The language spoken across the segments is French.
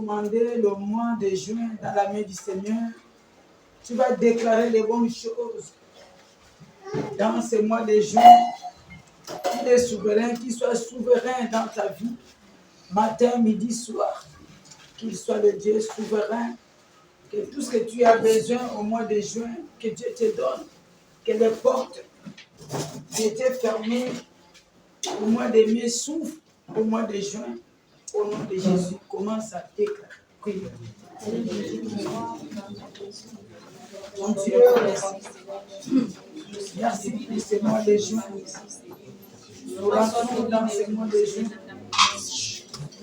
recommander le mois de juin dans la main du Seigneur. Tu vas déclarer les bonnes choses dans ce mois de juin. Qu'il est souverain, qu'il soit souverain dans ta vie, matin, midi, soir. Qu'il soit le Dieu souverain, que tout ce que tu as besoin au mois de juin, que Dieu te donne, que les portes qui étaient fermées au mois de mai s'ouvrent au mois de juin. Au nom de Jésus, commence à déclarer. Priez. Mon Dieu, merci pour ce mois de juin. Nous rentrons dans ce mois de juin.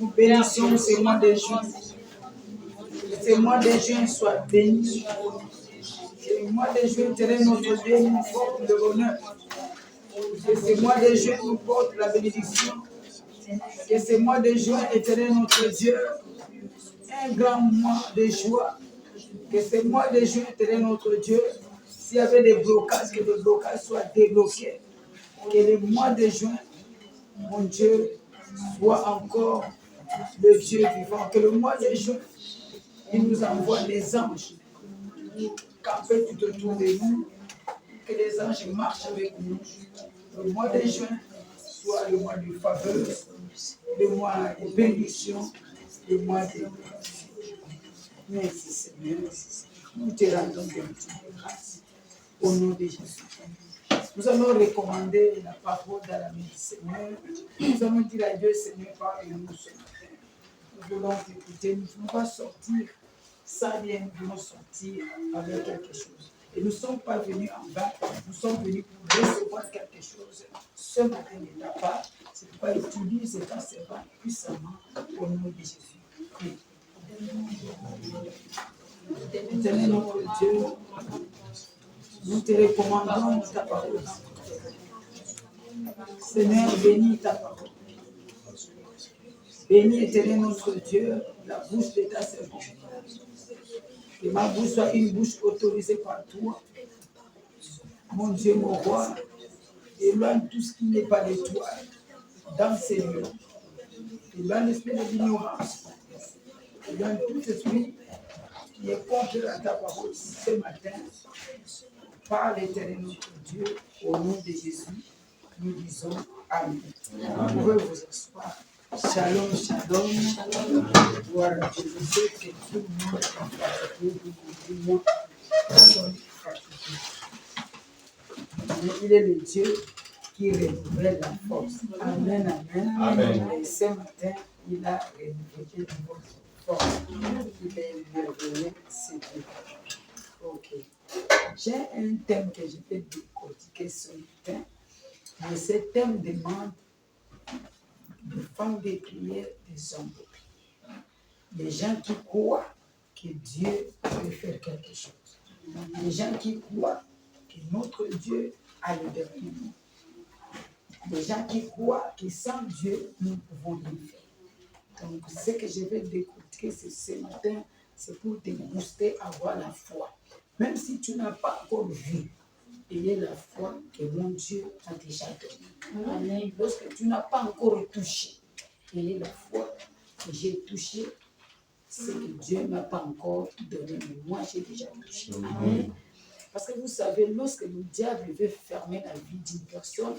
Nous bénissons ce mois de juin. Que ce mois de juin soit béni. Que ce mois de juin, Éternel notre Dieu, nous porte le bonheur. Que ce mois de juin nous porte la bénédiction. Que ce mois de juin, Éternel notre Dieu, un grand mois de joie. Que ce mois de juin, Éternel notre Dieu, s'il y avait des blocages, que les blocages soient débloqués. Que le mois de juin, mon Dieu, soit encore le Dieu vivant. Que le mois de juin, il nous envoie les anges. Camper tout autour de nous. Que les anges marchent avec nous. Le mois de juin soit le mois de faveur, le mois de bénédiction, le mois de... Merci Seigneur. Nous te rendons de grâce au nom de Jésus. Nous allons recommander la parole dans la main du Seigneur. Nous allons dire à Dieu, Seigneur, parle-nous ce matin. Nous voulons t'écouter. Nous ne voulons pas sortir sans rien. Nous voulons sortir avec quelque chose. Et nous ne sommes pas venus en bas. Nous sommes venus pour recevoir quelque chose. Ce matin de ta part. C'est pourquoi utilise ta servante puissamment au nom de Jésus. Prie. Éternel notre Dieu, nous te recommandons ta parole. Seigneur, bénis ta parole. Bénis, Éternel notre Dieu, la bouche de ta servante. Que ma bouche soit une bouche autorisée par toi. Mon Dieu, mon roi, éloigne tout ce qui n'est pas de toi dans ces lieux. Éloigne l'esprit de l'ignorance. Éloigne tout esprit qui est contre à ta parole ce matin. Par l'Éternel notre Dieu, au nom de Jésus, nous disons Amen. Vous pouvez vous asseoir. Shalom, shalom. Voilà, je sais que tout le monde est fatigué, tout le monde fatigué. Mais il est le Dieu qui renouvelle la force. Amen, amen. Amen. Et ce matin, il a renouvelé votre force. Il est merveilleux, c'est Dieu. Ok. J'ai un thème que je vais décortiquer ce matin. Mais ce thème demande des femmes de prière, des hommes de prière. Des gens qui croient que Dieu peut faire quelque chose. Des gens qui croient que notre Dieu a le dernier mot. Des gens qui croient que sans Dieu, nous ne pouvons rien faire. Donc, ce que je vais décortiquer ce matin, c'est pour te booster à avoir la foi. Même si tu n'as pas encore vu, ayez la foi que mon Dieu a déjà donnée. Amen. Lorsque tu n'as pas encore touché, ayez la foi que j'ai touché ce que Dieu n'a pas encore donné, mais moi j'ai déjà touché. Amen. Parce que vous savez, lorsque le diable veut fermer la vie d'une personne,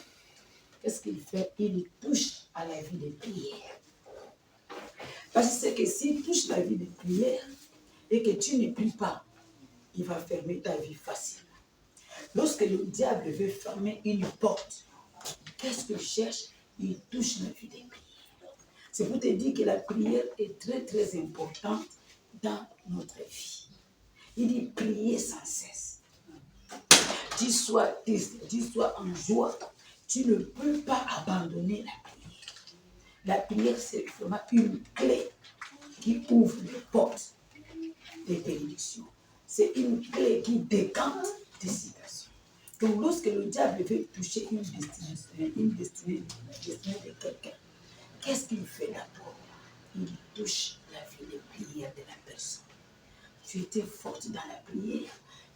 qu'est-ce qu'il fait? Il touche à la vie de prière. Parce que c'est que s'il touche la vie de prière et que tu ne pries pas, il va fermer ta vie facilement. Lorsque le diable veut fermer une porte, qu'est-ce qu'il cherche? Il touche la vie des prières. C'est pour te dire que la prière est très très importante dans notre vie. Il dit prier sans cesse. Tu sois triste, tu sois en joie, tu ne peux pas abandonner la prière. La prière, c'est vraiment une clé qui ouvre les portes des bénédictions. C'est une clé qui décante des situations. Donc, lorsque le diable veut toucher une destinée de quelqu'un, qu'est-ce qu'il fait d'abord? Il touche la vie de prière de la personne. Tu étais forte dans la prière,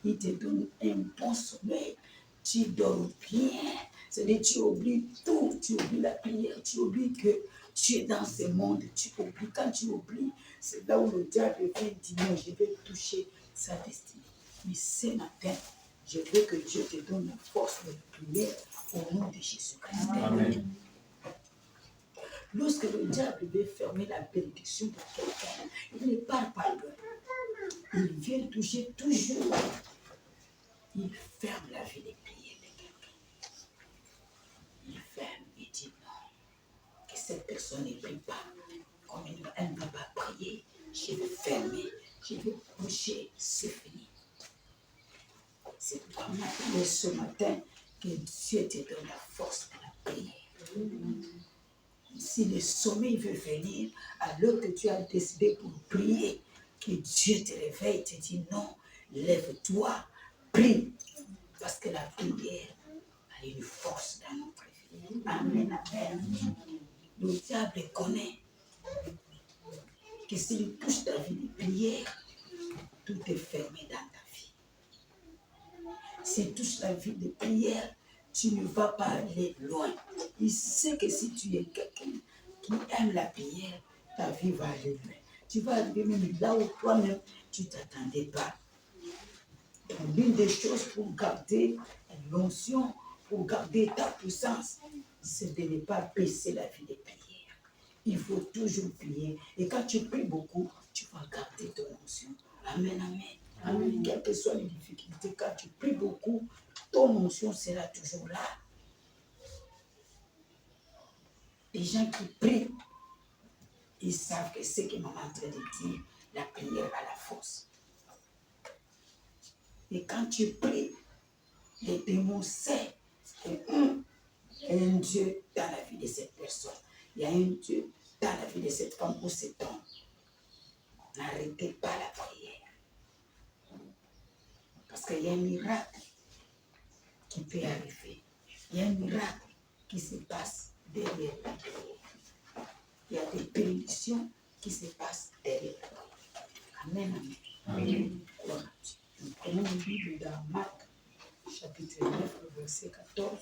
il te donne un bon sommeil, tu dors bien. C'est-à-dire, tu oublies tout, tu oublies la prière, tu oublies que tu es dans ce monde, tu oublies. Quand tu oublies, c'est là où le diable vient dire non, je vais toucher sa destinée. Mais ce matin, je veux que Dieu te donne la force de prier au nom de Jésus-Christ. Amen. Lorsque le diable veut fermer la bénédiction de quelqu'un, il ne part pas loin. Il vient toucher toujours. Il ferme la vie de prière de quelqu'un. Il ferme et dit non, que cette personne ne prie pas. Comme elle ne va pas prier, je vais fermer, je vais coucher, c'est fini. C'est pourquoi maintenant, ce matin, que Dieu te donne la force de la prière. Si le sommeil veut venir, alors que tu as décidé pour prier, que Dieu te réveille, te dit non, lève-toi, prie. Parce que la prière a une force dans notre vie. Amen, amen. Le diable connaît que s'il touche ta vie de prière, tout est fermé dans ta vie. S'il touche la vie de prière, tu ne vas pas aller loin. Il sait que si tu es quelqu'un qui aime la prière, ta vie va aller loin. Tu vas arriver même là où toi-même, tu ne t'attendais pas. L'une des choses pour garder l'onction, pour garder ta puissance, c'est de ne pas baisser la vie de prière. Il faut toujours prier. Et quand tu pries beaucoup, tu vas garder ton onction. Amen, amen. Amen. Quelles que soient les difficultés, quand tu pries beaucoup, ton onction sera toujours là. Les gens qui prient, ils savent que ce que maman est en train de dire, la prière a la force. Et quand tu pries, les démons savent qu'il y a un Dieu dans la vie de cette personne. Il y a un Dieu dans la vie de cette femme ou cet homme. N'arrêtez pas la prière. Parce qu'il y a un miracle qui peut arriver. Il y a un miracle qui se passe derrière la prière. Il y a des bénédictions qui se passent derrière la prière. Amen, amen. Amen. Gloire à Dieu. Nous prenons une Bible dans Marc, chapitre 9, le verset 14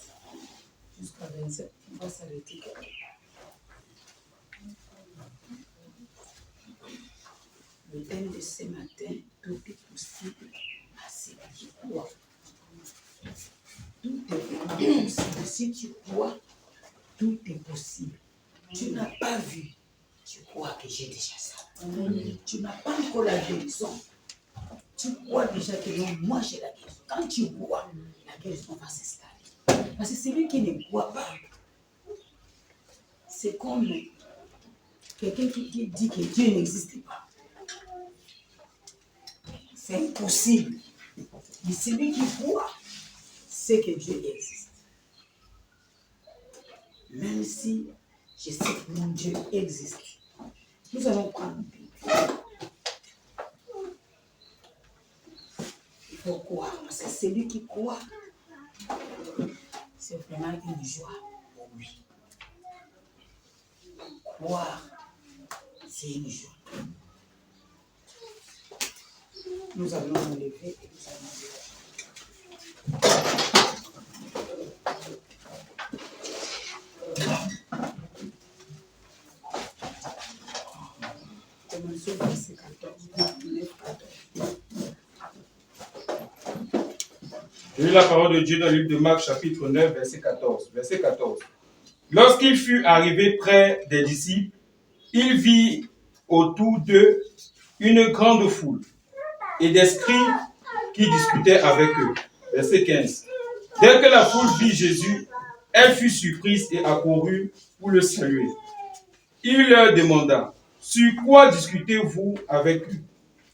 jusqu'à 27. On va s'arrêter quelque part. Le thème de ce matin, tout est possible à ceux qui croient. Tout est possible. Si tu crois, tout est possible. Tu n'as pas vu, tu crois que j'ai déjà ça. Tu n'as pas encore la guérison. Tu crois déjà que non, moi j'ai la guérison. Quand tu crois, la guérison va s'installer. Parce que celui qui ne croit pas, c'est comme quelqu'un qui dit que Dieu n'existe pas. C'est impossible. Mais celui qui croit, c'est que Dieu existe. Même si je sais que mon Dieu existe. Nous allons prendre une Bible. Il faut croire, parce que celui qui croit, c'est vraiment une joie pour lui. Croire, c'est une joie. Nous allons nous lever et nous allons commencer au verset 14. J'ai lu la parole de Dieu dans le livre de Marc, chapitre 9, verset 14. Verset 14. Lorsqu'il fut arrivé près des disciples, il vit autour d'eux une grande foule et des scribes qui discutaient avec eux. Verset 15. Dès que la foule vit Jésus, elle fut surprise et accourut pour le saluer. Il leur demanda, « Sur quoi discutez-vous avec eux ?»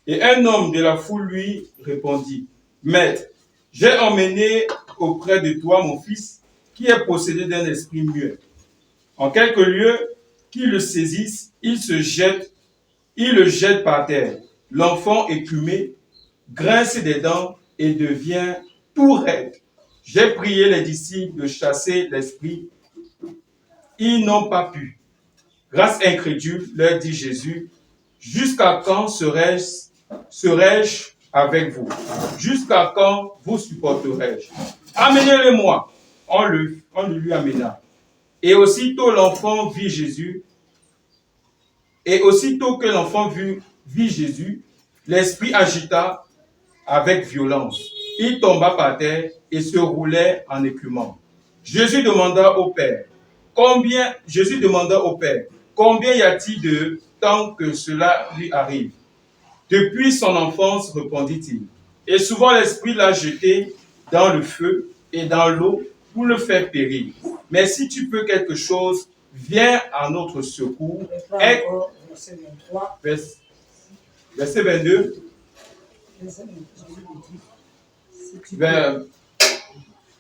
Et un homme de la foule lui répondit, « Maître, j'ai emmené auprès de toi mon fils qui est possédé d'un esprit muet. En quelques lieux qu'il le saisisse, il le jette par terre. L'enfant écumé grince des dents et devient tout raide. J'ai prié les disciples de chasser l'esprit. Ils n'ont pas pu. Grâce incrédule, leur dit Jésus, jusqu'à quand serai-je avec vous? Jusqu'à quand vous supporterai-je? Amenez-le-moi. On le lui amena. Et aussitôt l'enfant vit Jésus. Et aussitôt que l'enfant vit Jésus, l'esprit agita avec violence. Il tomba par terre et se roulait en écumant. Jésus demanda au Père, combien y a-t-il de temps que cela lui arrive? Depuis son enfance, répondit-il. Et souvent l'esprit l'a jeté dans le feu et dans l'eau pour le faire périr. Mais si tu peux quelque chose, viens à notre secours. Verset 23. Verset 22.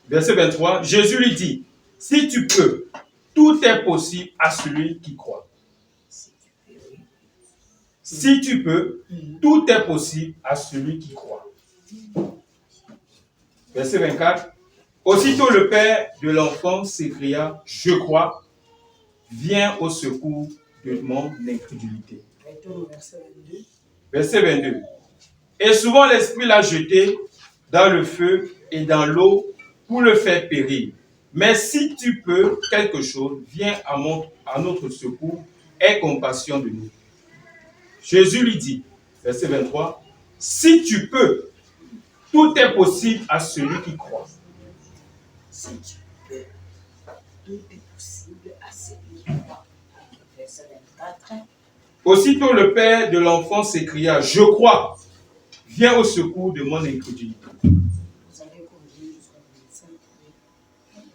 Verset 23. Jésus lui dit, si tu peux, tout est possible à celui qui croit. Si tu peux, tout est possible à celui qui croit. Verset 24. Aussitôt le père de l'enfant s'écria, je crois, viens au secours de mon incrédulité. Verset 22. Et souvent l'esprit l'a jeté dans le feu et dans l'eau pour le faire périr. Mais si tu peux quelque chose, viens à notre secours, aie compassion de nous. Jésus lui dit, verset 23, si tu peux, tout est possible à celui qui croit. Si tu peux, tout est possible à celui qui croit. Verset 24. Aussitôt le père de l'enfant s'écria, je crois, viens au secours de mon incrédulité.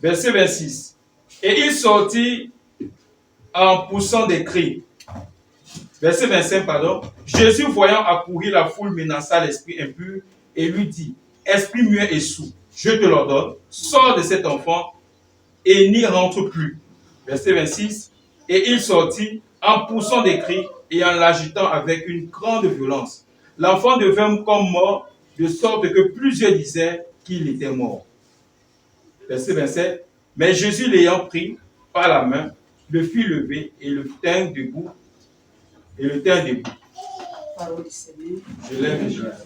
Verset 26. Et il sortit en poussant des cris. Verset 25, pardon. Jésus, voyant accourir la foule, menaça l'esprit impur et lui dit, esprit muet et sourd, je te l'ordonne, sors de cet enfant et n'y rentre plus. Verset 26. Et il sortit en poussant des cris et en l'agitant avec une grande violence. L'enfant devint comme mort, de sorte que plusieurs disaient qu'il était mort. Verset 27. Mais Jésus l'ayant pris par la main, le fit lever et le tint debout. Parole du Seigneur. Je lève et je lève.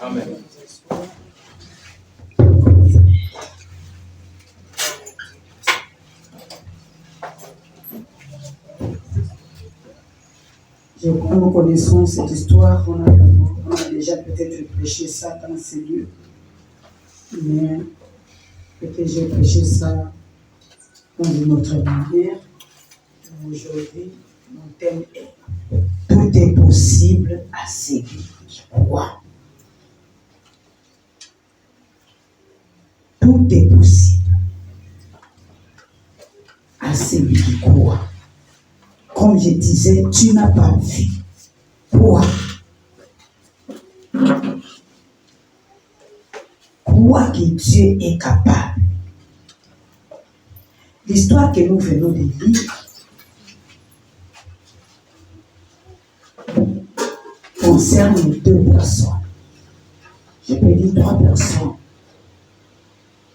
Amen. Je crois que nous connaissons cette histoire. On a déjà peut-être prêché ça dans ces lieux. Mais peut-être j'ai prêché ça dans une autre manière. Aujourd'hui, mon thème est tout est possible à celui qui croit. Tout est possible à celui qui croit. Comme je disais, tu n'as pas vu. Crois. Crois que Dieu est capable. L'histoire que nous venons de lire concerne deux personnes. Je peux dire trois personnes.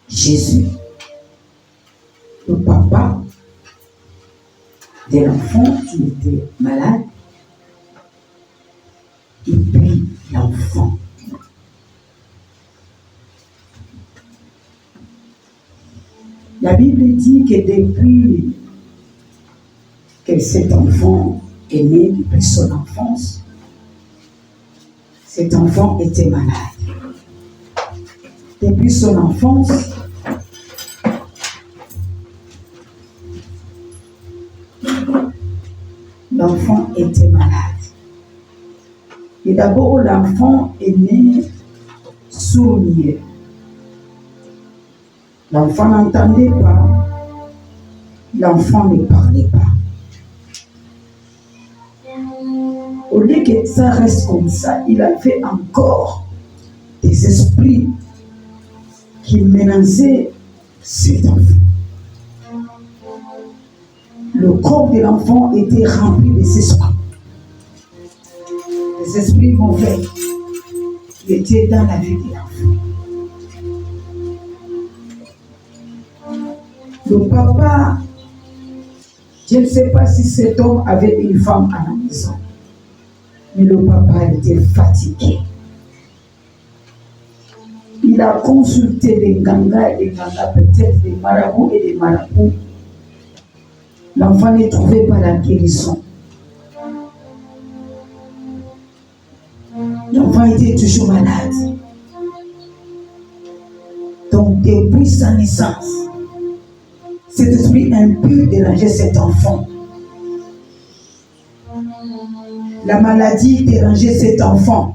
Jésus, le papa de l'enfant qui était malade, et puis l'enfant. La Bible dit que depuis que cet enfant est né, depuis son enfance, cet enfant était malade. Depuis son enfance, l'enfant était malade. Et d'abord, l'enfant est né sourd-muet. L'enfant n'entendait pas, l'enfant ne parlait pas. Au lieu que ça reste comme ça, il avait encore des esprits qui menaçaient cet enfant. Le corps de l'enfant était rempli des esprits. Des esprits mauvais qui étaient dans la vie de l'enfant. Le papa, je ne sais pas si cet homme avait une femme à la maison, mais le papa était fatigué. Il a consulté des gangas et des gangas, peut-être des marabouts et des marabouts. L'enfant ne trouvait pas la guérison. L'enfant était toujours malade. Donc, depuis sa naissance, cet esprit impur dérangeait cet enfant. La maladie dérangeait cet enfant.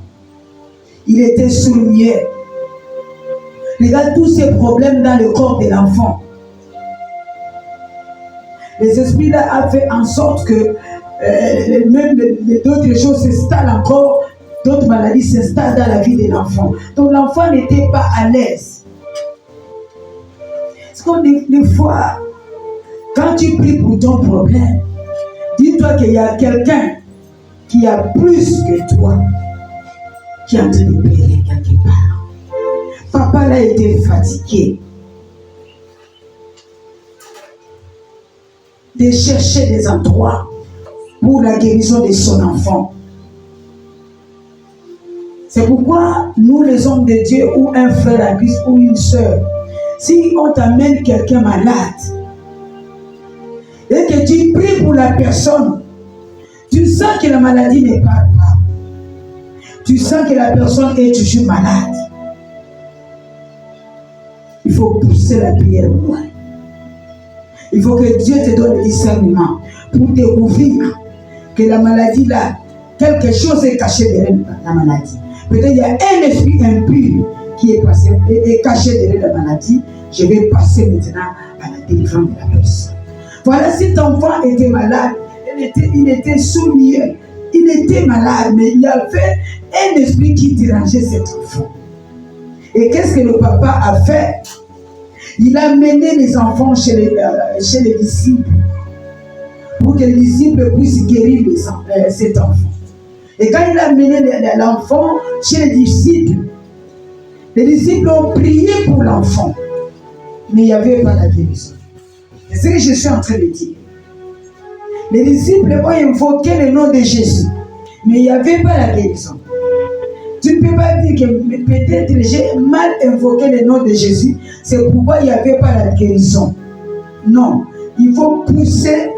Il était sourd-muet. Regarde tous ces problèmes dans le corps de l'enfant. Les esprits-là ont fait en sorte que même d'autres choses s'installent encore, d'autres maladies s'installent dans la vie de l'enfant. Donc l'enfant n'était pas à l'aise. Parce que des fois, quand tu pries pour ton problème, dis-toi qu'il y a quelqu'un qui a plus que toi, qui est en train de pleurer quelque part. Papa là était fatigué de chercher des endroits pour la guérison de son enfant. C'est pourquoi nous, les hommes de Dieu, ou un frère à Christ, ou une soeur, si on t'amène quelqu'un malade, et que tu pries pour la personne, tu sens que la maladie ne part pas. Tu sens que la personne est toujours malade. Il faut pousser la prière loin. Il faut que Dieu te donne le discernement pour découvrir que la maladie là, quelque chose est caché derrière la maladie. Peut-être il y a un esprit impur qui est caché derrière la maladie. Je vais passer maintenant à la délivrance de la personne. Voilà, cet enfant était malade, il était sourd-muet, il était malade, mais il y avait un esprit qui dérangeait cet enfant. Et qu'est-ce que le papa a fait? Il a mené les enfants chez les disciples pour que les disciples puissent guérir cet enfant. Et quand il a mené l'enfant chez les disciples ont prié pour l'enfant, mais il n'y avait pas la guérison. C'est ce que je suis en train de dire. Les disciples ont invoqué le nom de Jésus, mais il n'y avait pas la guérison. Tu ne peux pas dire que peut-être j'ai mal invoqué le nom de Jésus, c'est pourquoi il n'y avait pas la guérison. Non, il faut pousser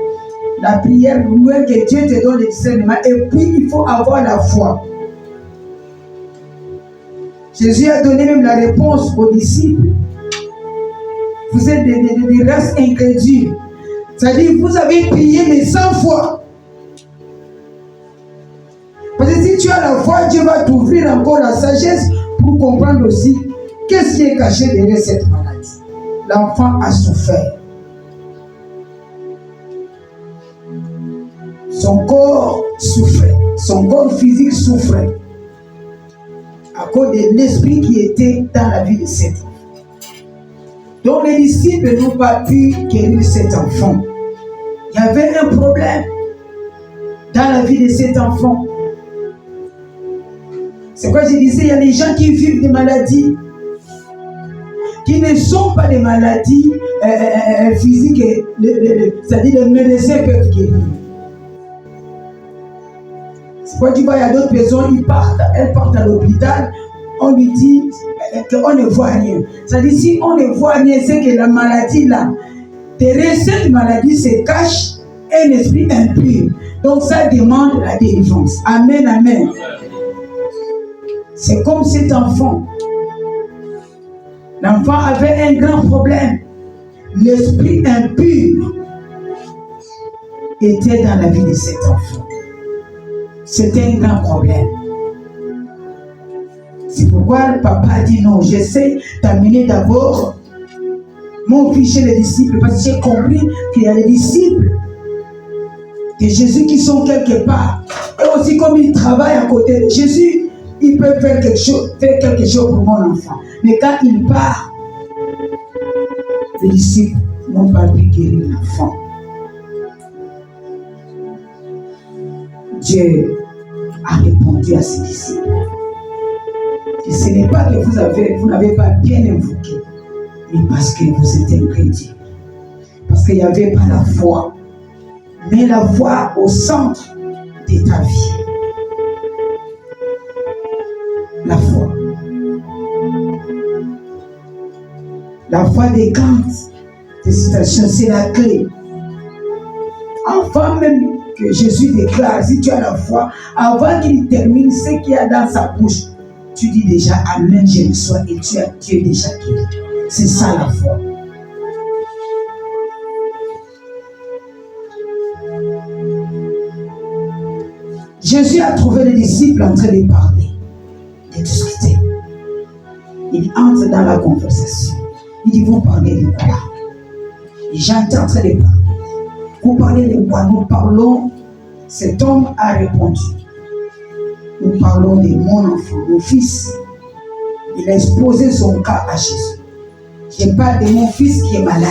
la prière loin, que Dieu te donne le discernement, et puis il faut avoir la foi. Jésus a donné même la réponse aux disciples. Vous êtes des races incrédules. C'est-à-dire, vous avez prié mais sans foi. Parce que si tu as la foi, Dieu va t'ouvrir encore la sagesse pour comprendre aussi qu'est-ce qui est caché derrière cette maladie. L'enfant a souffert. Son corps souffrait. Son corps physique souffrait. À cause de l'esprit qui était dans la vie de cet enfant. Donc les disciples n'ont pas pu guérir cet enfant. Il y avait un problème dans la vie de cet enfant. C'est quoi je disais, il y a des gens qui vivent des maladies qui ne sont pas des maladies physiques, c'est-à-dire les médecins peuvent guérir. C'est quoi tu vois, il y a d'autres personnes, elles partent à l'hôpital, on lui dit qu'on ne voit rien. C'est-à-dire si on ne voit rien, c'est que la maladie là, derrière cette maladie se cache un esprit impur. Donc ça demande la délivrance. Amen, amen. C'est comme cet enfant. L'enfant avait un grand problème. L'esprit impur était dans la vie de cet enfant. C'était un grand problème. C'est pourquoi le papa a dit non, j'essaie d'amener d'abord mon fils chez les disciples, parce que j'ai compris qu'il y a les disciples de Jésus qui sont quelque part. Et aussi comme ils travaillent à côté de Jésus, ils peuvent faire quelque chose pour mon enfant. Mais quand il part, les disciples n'ont pas pu guérir l'enfant. Dieu a répondu à ses disciples. Et ce n'est pas que vous n'avez pas bien invoqué, mais parce que vous êtes incrédule. Parce qu'il n'y avait pas la foi. Mais la foi au centre de ta vie. La foi. La foi décante des situations, c'est la clé. Avant même que Jésus déclare, si tu as la foi, avant qu'il termine ce qu'il y a dans sa bouche, tu dis déjà Amen, je reçois et tu es déjà guéri. C'est ça la foi. Jésus a trouvé les disciples en train de parler, de discuter. Il entre dans la conversation. Il dit, vous parlez de quoi? Les gens étaient en train de parler. Vous parlez de quoi? Nous parlons. Cet homme a répondu. Nous parlons de mon enfant, mon fils. Il a exposé son cas à Jésus. Je parle de mon fils qui est malade.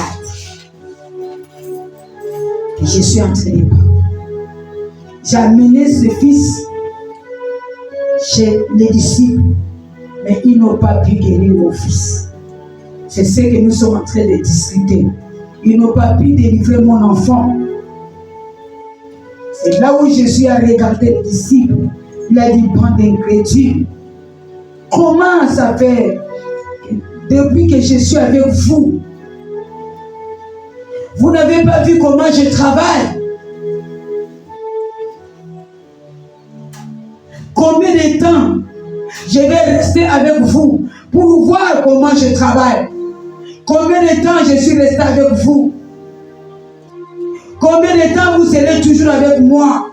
Et je suis en train de parler. J'ai amené ce fils chez les disciples, mais ils n'ont pas pu guérir mon fils. C'est ce que nous sommes en train de discuter. Ils n'ont pas pu délivrer mon enfant. C'est là où Jésus a regardé les disciples. Il a dit, bande d'incrédules, comment ça fait depuis que je suis avec vous, vous n'avez pas vu comment je travaille? Combien de temps je vais rester avec vous pour voir comment je travaille? Combien de temps je suis resté avec vous? Combien de temps vous serez toujours avec moi?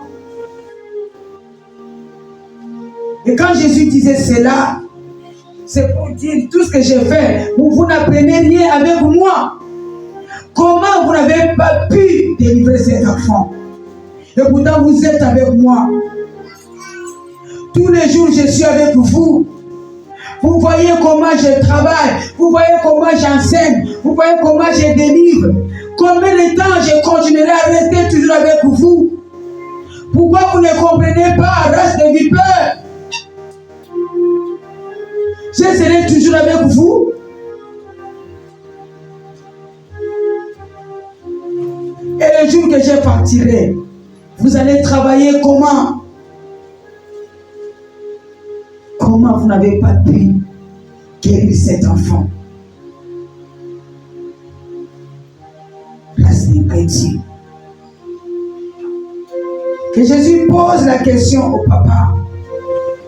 Et quand Jésus disait cela, c'est pour dire tout ce que j'ai fait. Vous n'apprenez rien avec moi. Comment vous n'avez pas pu délivrer cet enfant? Et pourtant vous êtes avec moi. Tous les jours je suis avec vous. Vous voyez comment je travaille. Vous voyez comment j'enseigne. Vous voyez comment je délivre. Combien de temps je continuerai à rester toujours avec vous? Pourquoi vous ne comprenez pas, race de vipères? Je serai toujours avec vous. Et le jour que je partirai, vous allez travailler comment? Comment vous n'avez pas pu guérir cet enfant? Place d'incrédule. Que Jésus pose la question au papa.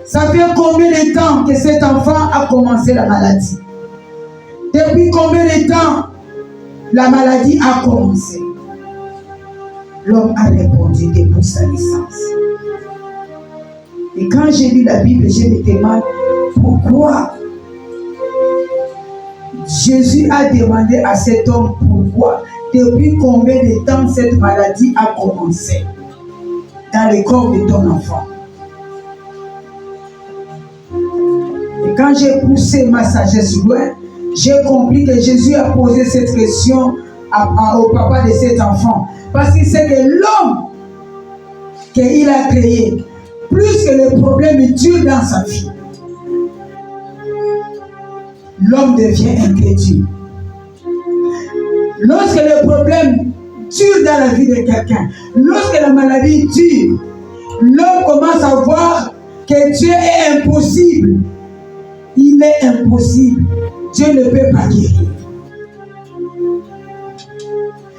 Ça fait combien de temps que cet enfant a commencé la maladie? Depuis combien de temps la maladie a commencé? L'homme a répondu depuis sa naissance. Et quand j'ai lu la Bible, je me demande pourquoi Jésus a demandé à cet homme pourquoi, depuis combien de temps cette maladie a commencé dans le corps de ton enfant. Et quand j'ai poussé ma sagesse loin, j'ai compris que Jésus a posé cette question au papa de cet enfant. Parce qu'il sait que l'homme qu'il a créé, plus que les problèmes durent dans sa vie, l'homme devient incrédule. Lorsque les problèmes durent dans la vie de quelqu'un, lorsque la maladie dure, l'homme commence à voir que Dieu est impossible. Il est impossible. Dieu ne peut pas guérir.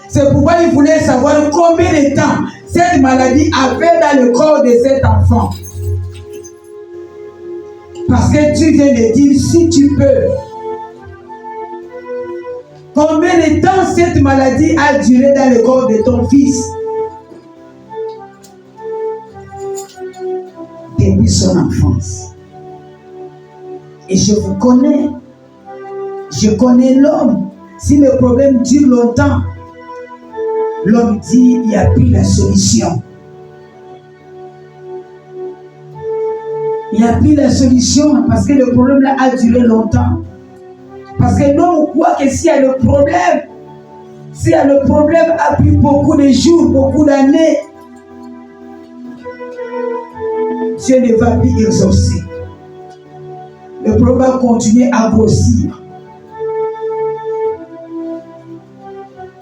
C'est pourquoi il voulait savoir combien de temps cette maladie avait dans le corps de cet enfant. Parce que tu viens de dire, si tu peux. Combien de temps cette maladie a duré dans le corps de ton fils? Depuis son enfance. Et je vous connais. Je connais l'homme. Si le problème dure longtemps, l'homme dit, il n'y a plus la solution. Il n'y a plus la solution parce que le problème là a duré longtemps. Parce que l'homme croit que s'il y a le problème a pris beaucoup de jours, beaucoup d'années, Dieu ne va plus exaucer. Le problème va continuer à grossir.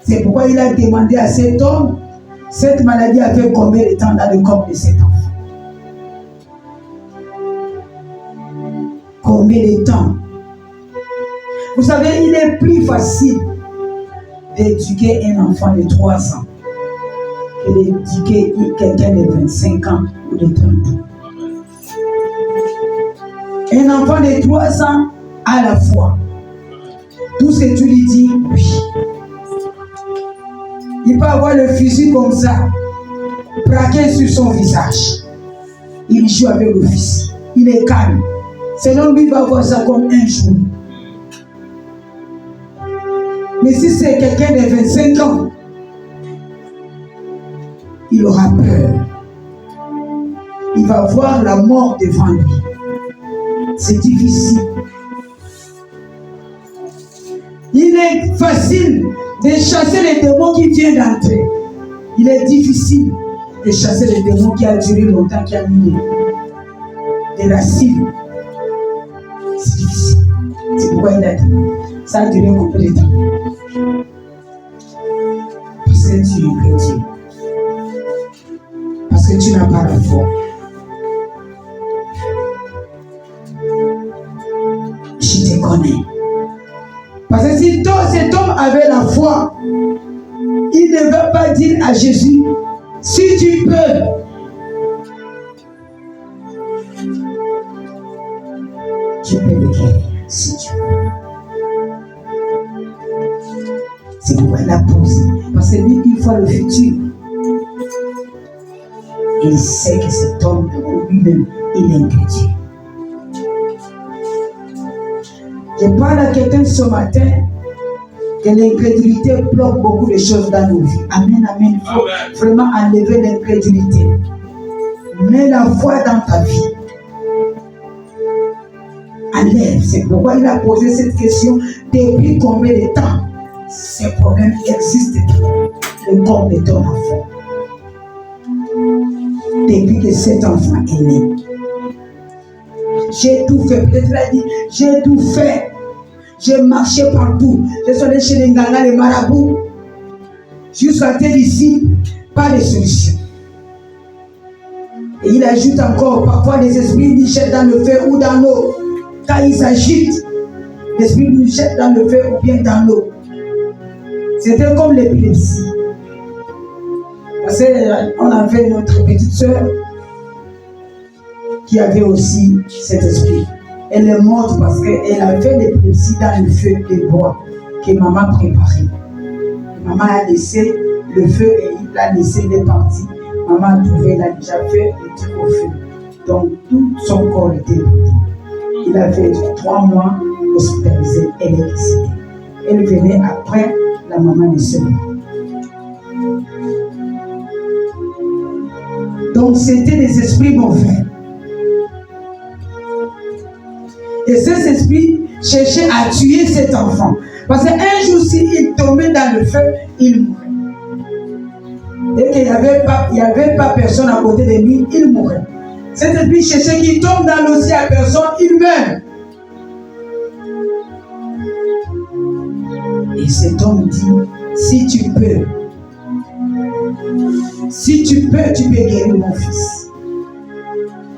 C'est pourquoi il a demandé à cet homme, cette maladie a fait combien de temps dans le corps de cet enfant? Combien de temps? Vous savez, il est plus facile d'éduquer un enfant de 3 ans que d'éduquer quelqu'un de 25 ans ou de 30 ans. Un enfant de 3 ans a la foi. Tout ce que tu lui dis, oui. Il peut avoir le fusil comme ça, braqué sur son visage. Il joue avec le fusil. Il est calme. Sinon, lui va voir ça comme un jour. Mais si c'est quelqu'un de 25 ans, il aura peur. Il va voir la mort devant lui. C'est difficile. Il est facile de chasser les démons qui viennent d'entrer. Il est difficile de chasser les démons qui a duré longtemps, qui a mis des racines. C'est difficile. C'est pourquoi il a dit. Ça a duré combien de temps? Parce que tu es chrétien. Parce que tu n'as pas la foi. Je te connais. Parce que si cet homme avait la foi, il ne va pas dire à Jésus, si tu peux. Tu peux le guérir, si tu peux. C'est pourquoi il a posé. Parce que lui, il voit le futur. Il sait que cet homme, lui-même, il est chrétien. Je parle à quelqu'un ce matin que l'incrédulité bloque beaucoup de choses dans nos vies. Amen, amen. Il faut vraiment enlever l'incrédulité. Mets la foi dans ta vie. Enlève. C'est pourquoi il a posé cette question. Depuis combien de temps ces problèmes existent dans le corps de ton enfant? Depuis que cet enfant est né. J'ai tout fait. Peut-être il a dit, j'ai tout fait. J'ai marché partout. Je suis allé chez les Nganga, les marabouts. Jusqu'à tes disciples, pas de solution. Et il ajoute encore, parfois les esprits nous jettent dans le feu ou dans l'eau. Quand ils s'agitent, l'esprit nous jette dans le feu ou bien dans l'eau. C'était comme l'épilepsie. Parce qu'on avait notre petite soeur qui avait aussi cet esprit. Elle est morte parce qu'elle avait l'épilepsie dans le feu de bois que maman préparait. Maman a laissé le feu et il l'a laissé, il est parti. Maman a trouvé, il a déjà fait le truc au feu. Donc tout son corps était brûlé. Il a fait 3 mois hospitalisé, elle est décédée. Elle venait après la maman de ce moment. Donc c'était des esprits mauvais. Et ces esprits cherchaient à tuer cet enfant. Parce qu'un jour, s'il tombait dans le feu, il mourait. Et qu'il n'y avait pas personne à côté de lui, il mourait. Cet esprit cherchait qu'il tombe dans l'eau, s'il n'y a personne, il meurt. Et cet homme dit, si tu peux, tu peux guérir mon fils.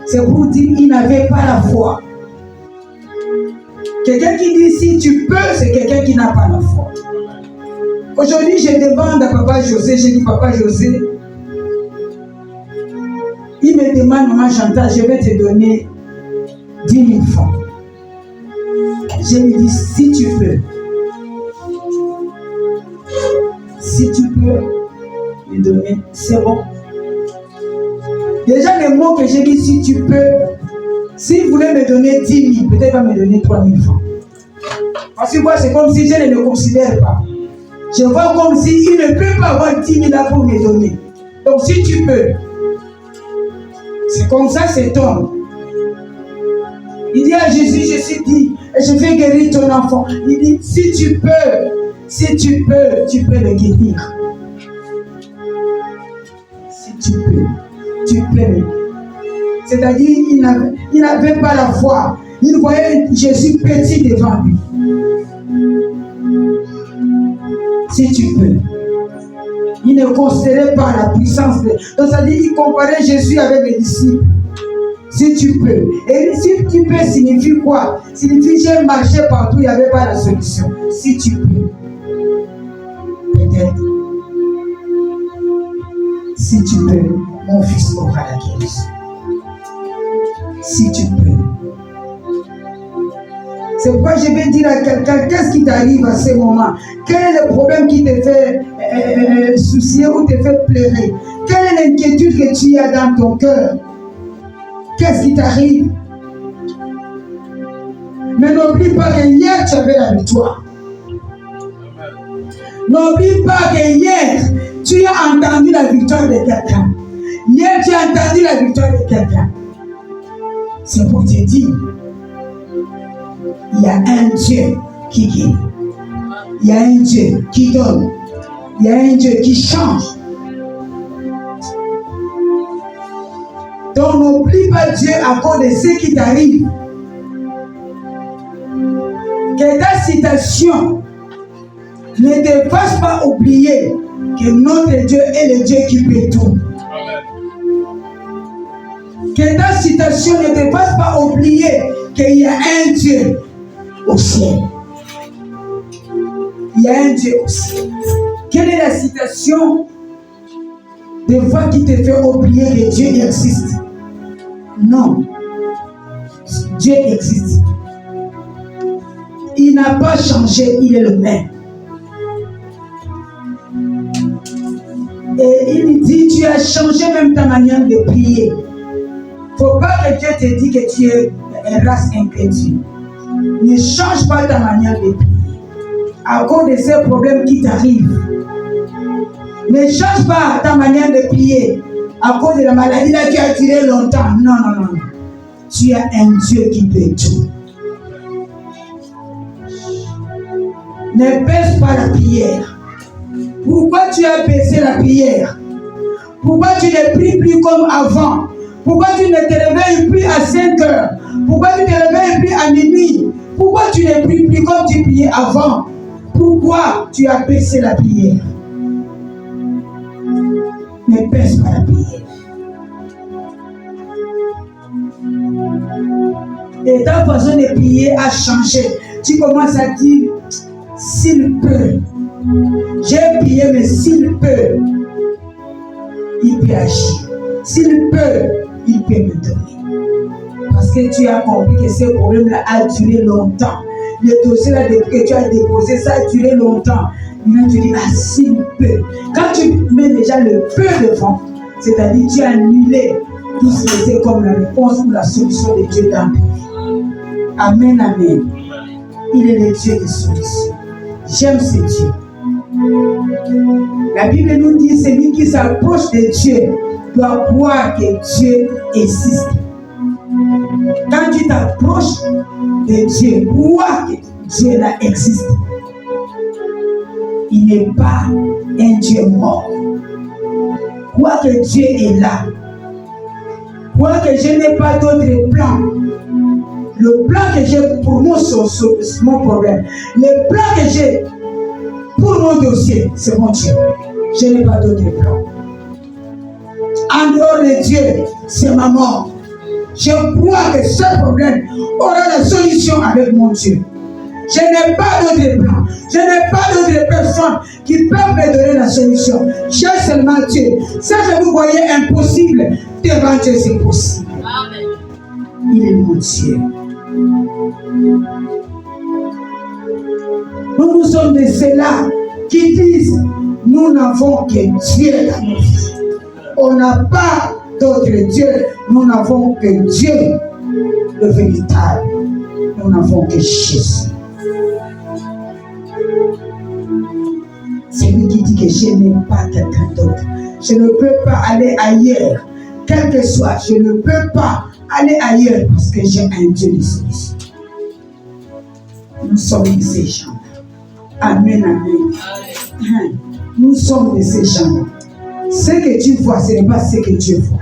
C'est pour dire qu'il n'avait pas la foi. Quelqu'un qui dit si tu peux, c'est quelqu'un qui n'a pas la foi. Aujourd'hui, je demande à Papa José, je dis Papa José, il me demande, maman Chantal, je vais te donner 10 000 francs. Je lui dis si tu peux. Si tu peux lui donner, c'est bon. Déjà, les mots que j'ai dit, si tu peux, s'il voulait me donner 10 000, peut-être il va me donner 3 000 francs. Parce que moi, c'est comme si je ne le considère pas. Je vois comme s'il ne peut pas avoir 10 000 là pour me donner. Donc, si tu peux. C'est comme ça cet homme. Il dit à Jésus, je suis dit, et je vais guérir ton enfant. Il dit, si tu peux, tu peux le guérir. Si tu peux le guérir. C'est-à-dire, il n'avait pas la foi. Il voyait Jésus petit devant lui. Si tu peux. Il ne considérait pas la puissance de... Donc, ça dit, il comparait Jésus avec les disciples. Si tu peux. Et si tu peux signifie quoi? Signifie j'ai marché partout, il n'y avait pas la solution. Si tu peux. Peut-être. Si tu peux, mon fils aura la guérison. Si tu peux. C'est pourquoi je vais dire à quelqu'un, qu'est-ce qui t'arrive à ce moment? Quel est le problème qui te fait soucier ou te fait pleurer? Quelle est l'inquiétude que tu as dans ton cœur? Qu'est-ce qui t'arrive? Mais n'oublie pas que hier tu avais la victoire. N'oublie pas que hier tu as entendu la victoire de quelqu'un. Hier tu as entendu la victoire de quelqu'un. C'est pour te dire, il y a un Dieu qui guérit. Il y a un Dieu qui donne. Il y a un Dieu qui change. Donc n'oublie pas Dieu à cause de ce qui t'arrive. Que ta situation ne te fasse pas oublier que notre Dieu est le Dieu qui peut tout. Que ta situation ne te fasse pas oublier qu'il y a un Dieu au ciel. Il y a un Dieu au ciel. Quelle est la situation des fois qui te fait oublier que Dieu existe? Non. Dieu existe. Il n'a pas changé, il est le même. Et il dit, tu as changé même ta manière de prier. Il ne faut pas que Dieu te dise que tu es une race incrédule. Ne change pas ta manière de prier. À cause de ces problèmes qui t'arrivent. Ne change pas ta manière de prier. À cause de la maladie là qui a duré longtemps. Non, non, non. Tu as un Dieu qui peut tout. Ne baisse pas la prière. Pourquoi tu as baissé la prière? Pourquoi tu ne pries plus comme avant? Pourquoi tu ne te réveilles plus à 5 heures? Pourquoi tu ne te réveilles plus à minuit? Pourquoi tu ne pries plus comme tu priais avant? Pourquoi tu as baissé la prière? Ne baisse pas la prière. Et ta façon de prier a changé. Tu commences à dire, s'il peut. J'ai prié, mais s'il peut, il peut agir. S'il peut, il peut me donner. Parce que tu as compris que ce problème-là a duré longtemps. Le dossier-là que tu as déposé, ça a duré longtemps. Maintenant, tu dis, ah, s'il peut. Quand tu mets déjà le peu devant, c'est-à-dire tu as annulé tout ce qui était comme la réponse ou la solution de Dieu dans ta vie. Amen, amen. Il est le Dieu des solutions. J'aime ce Dieu. La Bible nous dit, celui qui s'approche de Dieu doit croire que Dieu existe. Quand tu t'approches de Dieu, crois que Dieu là existe. Il n'est pas un Dieu mort. Crois que Dieu est là. Crois que je n'ai pas d'autre plan. Le plan que j'ai pour mon problème, le plan que j'ai pour mon dossier, c'est mon Dieu. Je n'ai pas d'autre plan. En dehors de Dieu, c'est ma mort. Je crois que ce problème aura la solution avec mon Dieu. Je n'ai pas d'autre plan. Je n'ai pas d'autres personnes qui peuvent me donner la solution. J'ai seulement Dieu. Ça que vous voyez impossible, devant Dieu c'est possible. Amen. Il est mon Dieu. Nous sommes de ceux-là qui disent, nous n'avons que Dieu dans nos vies. On n'a pas d'autre Dieu. Nous n'avons que Dieu, le véritable. Nous n'avons que Jésus. C'est lui qui dit que je n'ai pas quelqu'un d'autre. Je ne peux pas aller ailleurs. Quel que soit, je ne peux pas aller ailleurs parce que j'ai un Dieu de solution. Nous sommes de ces gens. Amen, amen. Nous sommes de ces gens. Ce que tu vois, ce n'est pas ce que Dieu voit.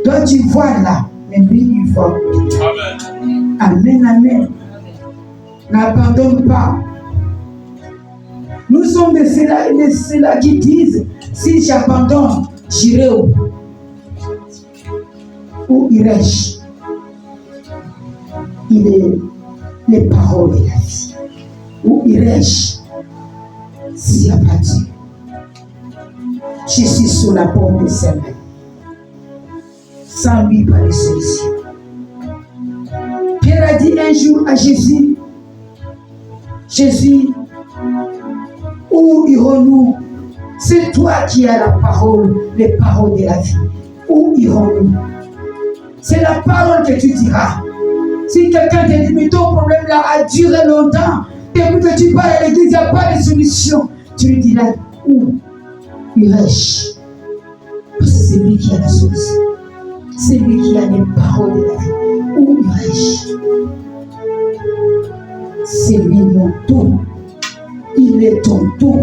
Toi, tu vois là, mais lui, il voit. Amen. Amen, amen. N'abandonne pas. Nous sommes de ceux-là qui disent, si j'abandonne, j'irai où? Où irais-je? Il est les paroles de la vie. Où irais-je s'il n'y a pas Dieu? Je suis sous la paume de ses mains. Sans lui, pas de solution. Pierre a dit un jour à Jésus, Jésus, où irons-nous? C'est toi qui as la parole, les paroles de la vie. Où irons-nous? C'est la parole que tu diras. Si quelqu'un te dit, mais ton problème là a duré longtemps, depuis que tu parles à l'église, il n'y a pas de solution, tu lui diras, où irais-je? Parce que c'est lui qui a la solution. C'est lui qui a les paroles de la vie. Où irais-je? C'est lui mon tout. Il est ton tout.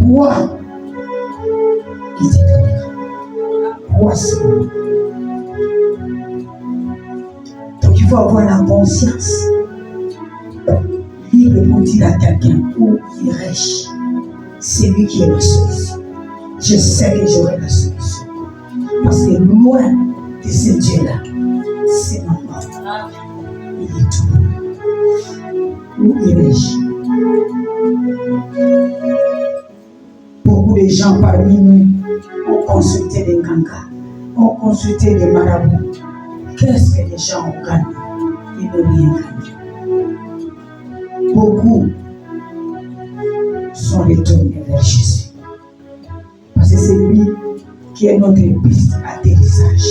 Quoi il te donnera? Quoi c'est? Donc il faut avoir la conscience libre pour dire à quelqu'un où irais-je? C'est lui qui est ma solution. Je sais que j'aurai la solution. Parce que loin de ce Dieu-là, c'est ma mort. Il est tout. Où irais-je? Beaucoup de gens parmi nous ont consulté des gangas, ont consulté des marabouts. Qu'est-ce que les gens ont gagné? Ils n'ont rien gagné. Beaucoup sont retournés vers Jésus. Parce que c'est lui qui est notre piste d'atterrissage.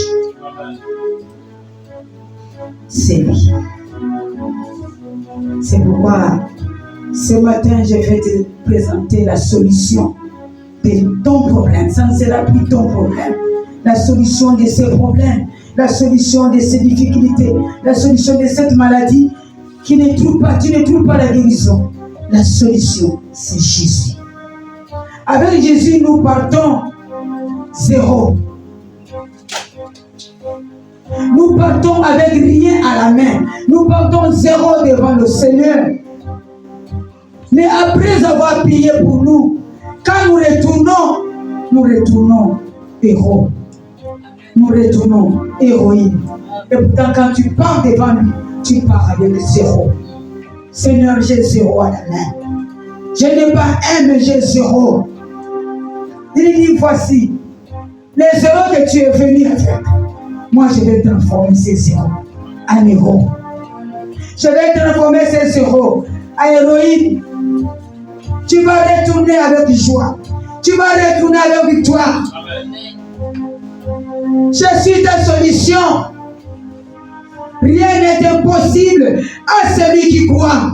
C'est lui. C'est pourquoi ce matin, je vais te présenter la solution de ton problème. Ça ne sera plus ton problème. La solution de ces problèmes, la solution de ces difficultés, la solution de cette maladie qui ne trouve pas, tu ne trouves pas la guérison. La solution, c'est Jésus. Avec Jésus, nous partons zéro. Nous partons avec rien à la main. Nous partons zéro devant le Seigneur. Mais après avoir payé pour nous, quand nous retournons héros. Nous retournons héroïne. Et pourtant, quand tu pars devant lui, tu pars avec zéro. Seigneur, j'ai zéro à la main. Je n'ai pas un, mais j'ai zéro. Il dit, voici, les zéros que tu es venu avec, moi je vais transformer ces zéros en héros. Je vais transformer ces zéros en héroïne. Tu vas retourner avec joie. Tu vas retourner avec victoire. Je suis ta solution. Rien n'est impossible à celui qui croit.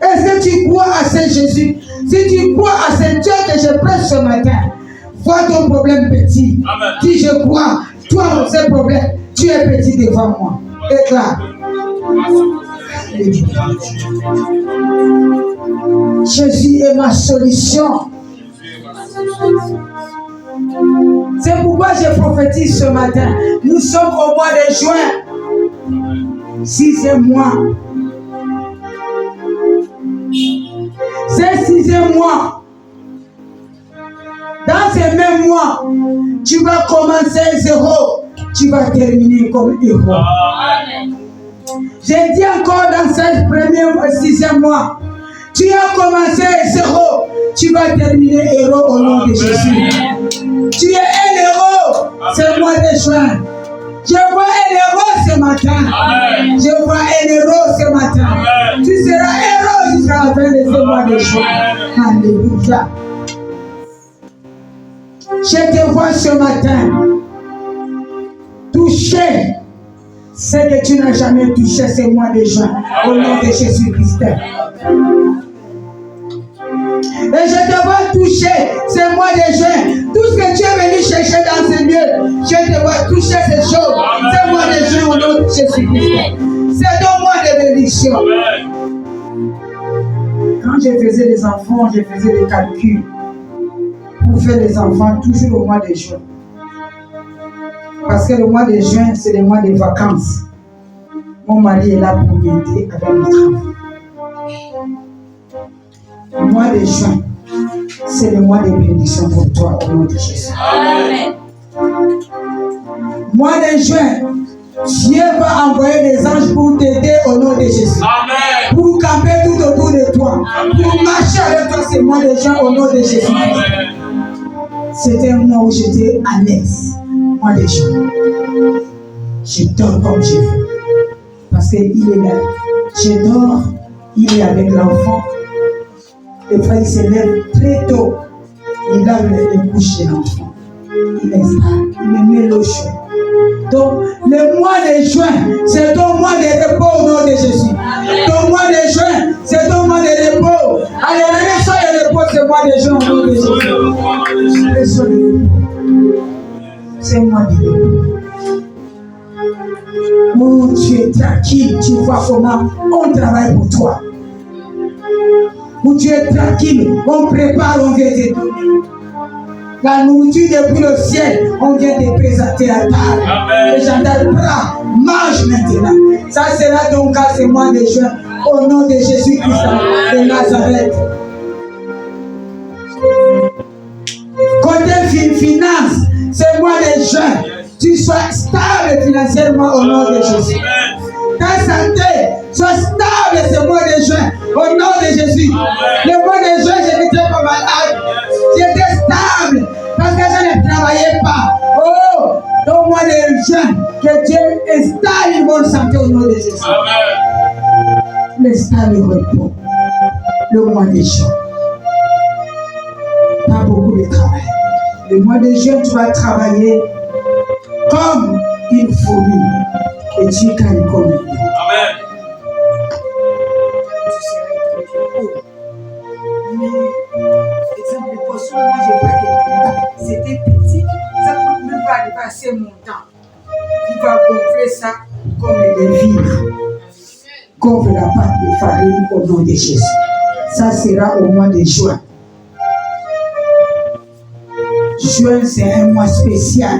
Est-ce que tu crois à ce Jésus? Si tu crois à ce Dieu que je prêche ce matin, vois ton problème petit. Amen. Dis je crois, toi ce problème, tu es petit devant moi. Déclare. Jésus est ma solution. C'est pourquoi je prophétise ce matin. Nous sommes au mois de juin. 6e mois. C'est 6e mois. Dans ces mêmes mois, tu vas commencer zéro. Tu vas terminer comme héros. J'ai dit encore dans ce 6e mois, tu as commencé zéro. Tu vas terminer héros au nom de Jésus. Tu es un héros ce mois de juin. Je vois un héros ce matin. Amen. Je vois un héros ce matin. Amen. Tu seras héros jusqu'à la fin de ce mois de juin. Alléluia. Je te vois ce matin toucher ce que tu n'as jamais touché ce mois de juin. Au nom de Jésus-Christ. Et je te vois toucher ce mois de juin. Tout ce que tu es venu chercher dans ce lieu, je te vois toucher ces choses. Ce mois de juin au nom de Jésus-Christ. C'est ton mois de bénédiction. Quand je faisais les enfants, je faisais des calculs pour faire les enfants toujours au mois de juin. Parce que le mois de juin, c'est le mois des vacances. Mon mari est là pour m'aider avec le travail. Le mois de juin, c'est le mois de bénédiction pour toi au nom de Jésus. Amen. Mois de juin, Dieu va envoyer des anges pour t'aider au nom de Jésus. Amen. Pour camper tout autour de toi. Pour marcher avec toi ce mois de juin au nom de Jésus. Amen. C'était un mois où j'étais à l'aise. Mois de juin. Je dors comme je veux. Parce qu'il est là. Je dors, il est avec l'enfant. Des fois, il se lève très tôt. Il lave les couches de l'enfant. Il installe, il me met l'eau chaude. Donc, le mois de juin, c'est ton mois de repos au nom de Jésus. Ton mois de juin, c'est ton mois de repos. Allez, laissons le repos ce mois de juin au nom de Jésus. Laissons le repos. C'est un mois de repos. Oh, tu es tranquille, tu vois comment on travaille pour toi. Où tu es tranquille, on prépare, on vient te donner. La nourriture depuis le ciel, on vient te présenter à table. Les gens prends, mange maintenant. Ça sera ton cas ce mois de juin, au nom de Jésus-Christ de Nazareth. Côté finance, ce mois de juin, tu sois stable financièrement au nom de Jésus. Ta santé, sois stable ce mois de juin, au nom de Jésus. Le mois de juin, je n'étais pas malade. J'étais stable parce que je ne travaillais pas. Oh, au mois de juin, que Dieu installe une bonne santé au nom de Jésus. Installe le repos. Le mois de juin. Pas beaucoup de travail. Le mois de juin, tu vas travailler comme une fourmi. Et tu gagnes comme une fourmi. Amen. Mais, exemple, les poissons, moi je vois que c'était petit, ça ne peut même pas dépasser mon temps. Il va gonfler ça comme les vivres. Gonfle la pâte de farine au nom de Jésus. Ça sera au mois de juin. Juin, c'est un mois spécial.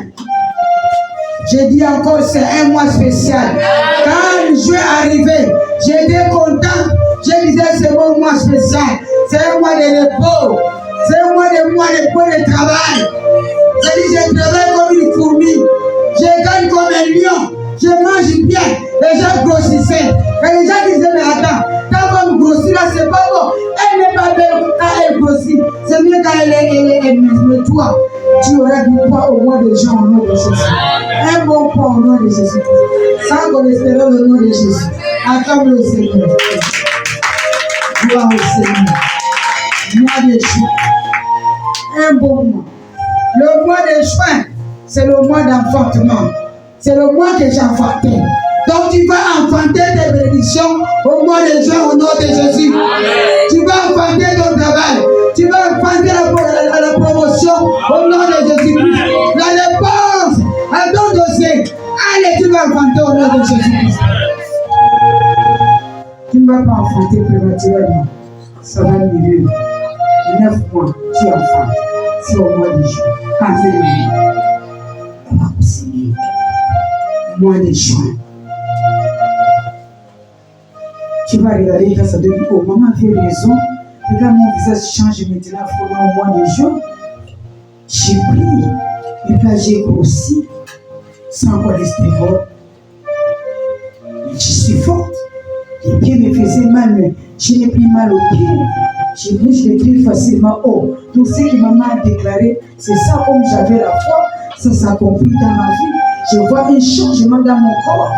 Je dis encore, c'est un mois spécial. Quand juin arrivait, j'étais content. Je disais, c'est mon mois spécial. C'est un mois de repos. C'est un mois de travail. Je dis, je travaille comme une fourmi. Je gagne comme un lion. Je mange bien. Les gens grossissaient. Et les gens disaient, mais attends, ta femme grossit là, c'est pas bon. Elle n'est pas belle quand elle grossit. C'est mieux quand elle est toi. Tu auras du poids au mois de juin au nom de Jésus. Un bon poids au nom de Jésus. Sans cholestérol au nom de Jésus. Acclame le Seigneur. Gloire au Seigneur. Mois de juin. Un bon mois. Le mois de juin, c'est le mois d'enfantement. C'est le mois que j'ai enfanté. Donc tu vas enfanter tes bénédictions au mois de juin au nom de Jésus. Amen. Tu vas enfanter ton travail. Tu vas enfanter la promotion au nom de Jésus. La dépense à ton dossier. Allez, tu vas enfanter au nom de Jésus. Tu ne vas pas enfanter prématurément. Ça va mieux. 9 mois, tu enfantes. C'est au mois de juin. Pensez le mois de juin. Tu vas regarder quand ça te dit, oh maman fait raison. Regarde mon visage change maintenant au mois de juin. J'ai pris. Et quand j'ai grossi, sans cholestérol, je suis forte. Les pieds me faisaient mal, mais je n'ai plus mal aux pieds. Je bouge les pieds facilement haut. Tout ce que maman a déclaré, c'est ça comme j'avais la foi, ça s'accomplit dans ma vie. Je vois un changement dans mon corps.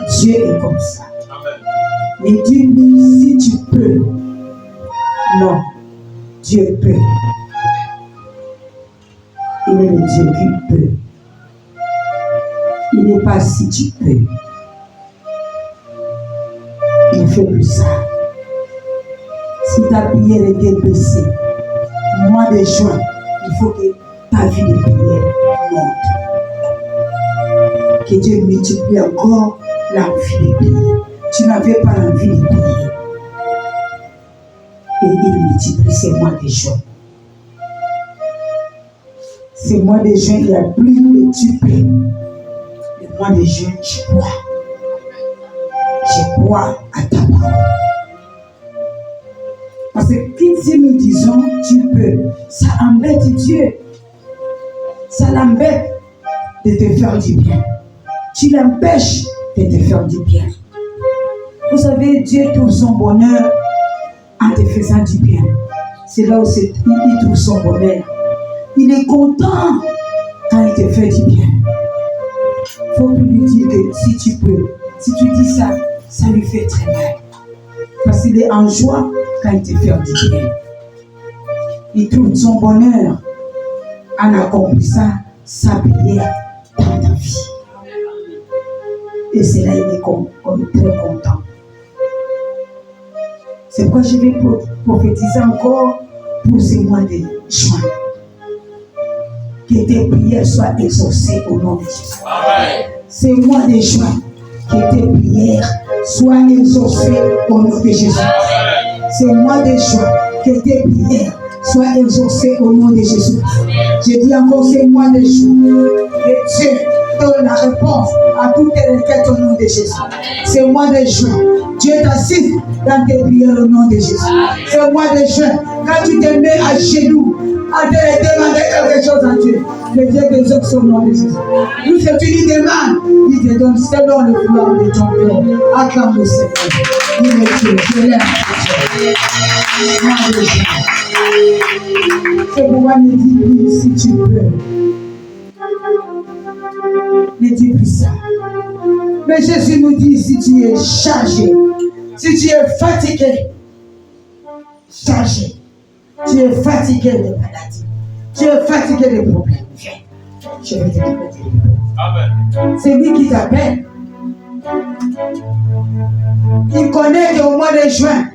Dieu est comme ça. Mais Dieu dit, si tu peux. Non, Dieu peut. Il est le Dieu qui peut. Il n'est pas si tu peux. Il fait plus ça. Si ta prière était baissée, mois de juin, il faut que ta vie de prière monte. Que Dieu multiplie encore l'envie de prier. Tu n'avais pas l'envie de prier. Et il multiplie ces mois de juin. Ces mois de juin, il y a plus de tu peux. Le mois de juin, je crois. Je crois à ta parole. Parce que si nous disons tu peux, ça embête Dieu. ça l'embête de te faire du bien. Tu l'empêches de te faire du bien. Vous savez, Dieu trouve son bonheur en te faisant du bien. C'est là où il trouve son bonheur. Il est content quand il te fait du bien. Il faut plus lui dire que si tu peux, si tu dis ça, ça lui fait très mal. Parce qu'il est en joie quand il te fait du bien. Il trouve son bonheur en accomplissant sa prière dans ta vie. Et c'est là qu'il est très content. C'est pourquoi je vais prophétiser encore pour ces mois de juin. Que tes prières soient exaucées au nom de Jésus. Ces mois de juin, que tes prières soient exaucées au nom de Jésus. Ces mois de juin, que tes prières soient exaucées au nom de Jésus. Je dis encore ces mois de juin, que Dieu donne la réponse à toutes tes requêtes au nom de Jésus. Ces mois de juin, Dieu t'assiste dans tes prières au nom de Jésus. Ces mois de juin, quand tu te mets à genoux, à te demander quelque chose à Dieu, que Dieu t'exauce au nom de Jésus. Tout ce que tu lui demandes, il te donne selon le vouloir de ton cœur. Acclame le Seigneur. Il est Dieu. Je l'aime. C'est pourquoi ne dis plus si tu peux. Ne dis plus ça. Mais Jésus nous dit, si tu es chargé, si tu es fatigué, chargé, tu es fatigué de maladies, tu es fatigué de problèmes, viens, je vais te donner des réponses. C'est lui qui t'appelle. Il connaît qu'au mois de juin,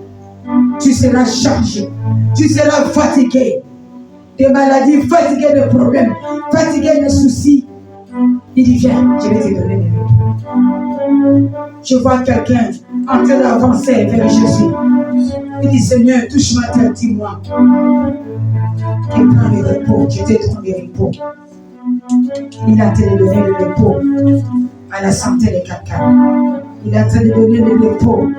tu seras chargé, tu seras fatigué de maladies, fatigué de problèmes, fatigué de soucis. Il dit, viens, je vais te donner des réponses. Je vois quelqu'un en train d'avancer vers Jésus. Il dit, Seigneur, touche ma tête, dis-moi. Il prend le repos, je te donne le repos. Il a en train de donner le repos à la santé de quelqu'un. Il est en train de donner le repos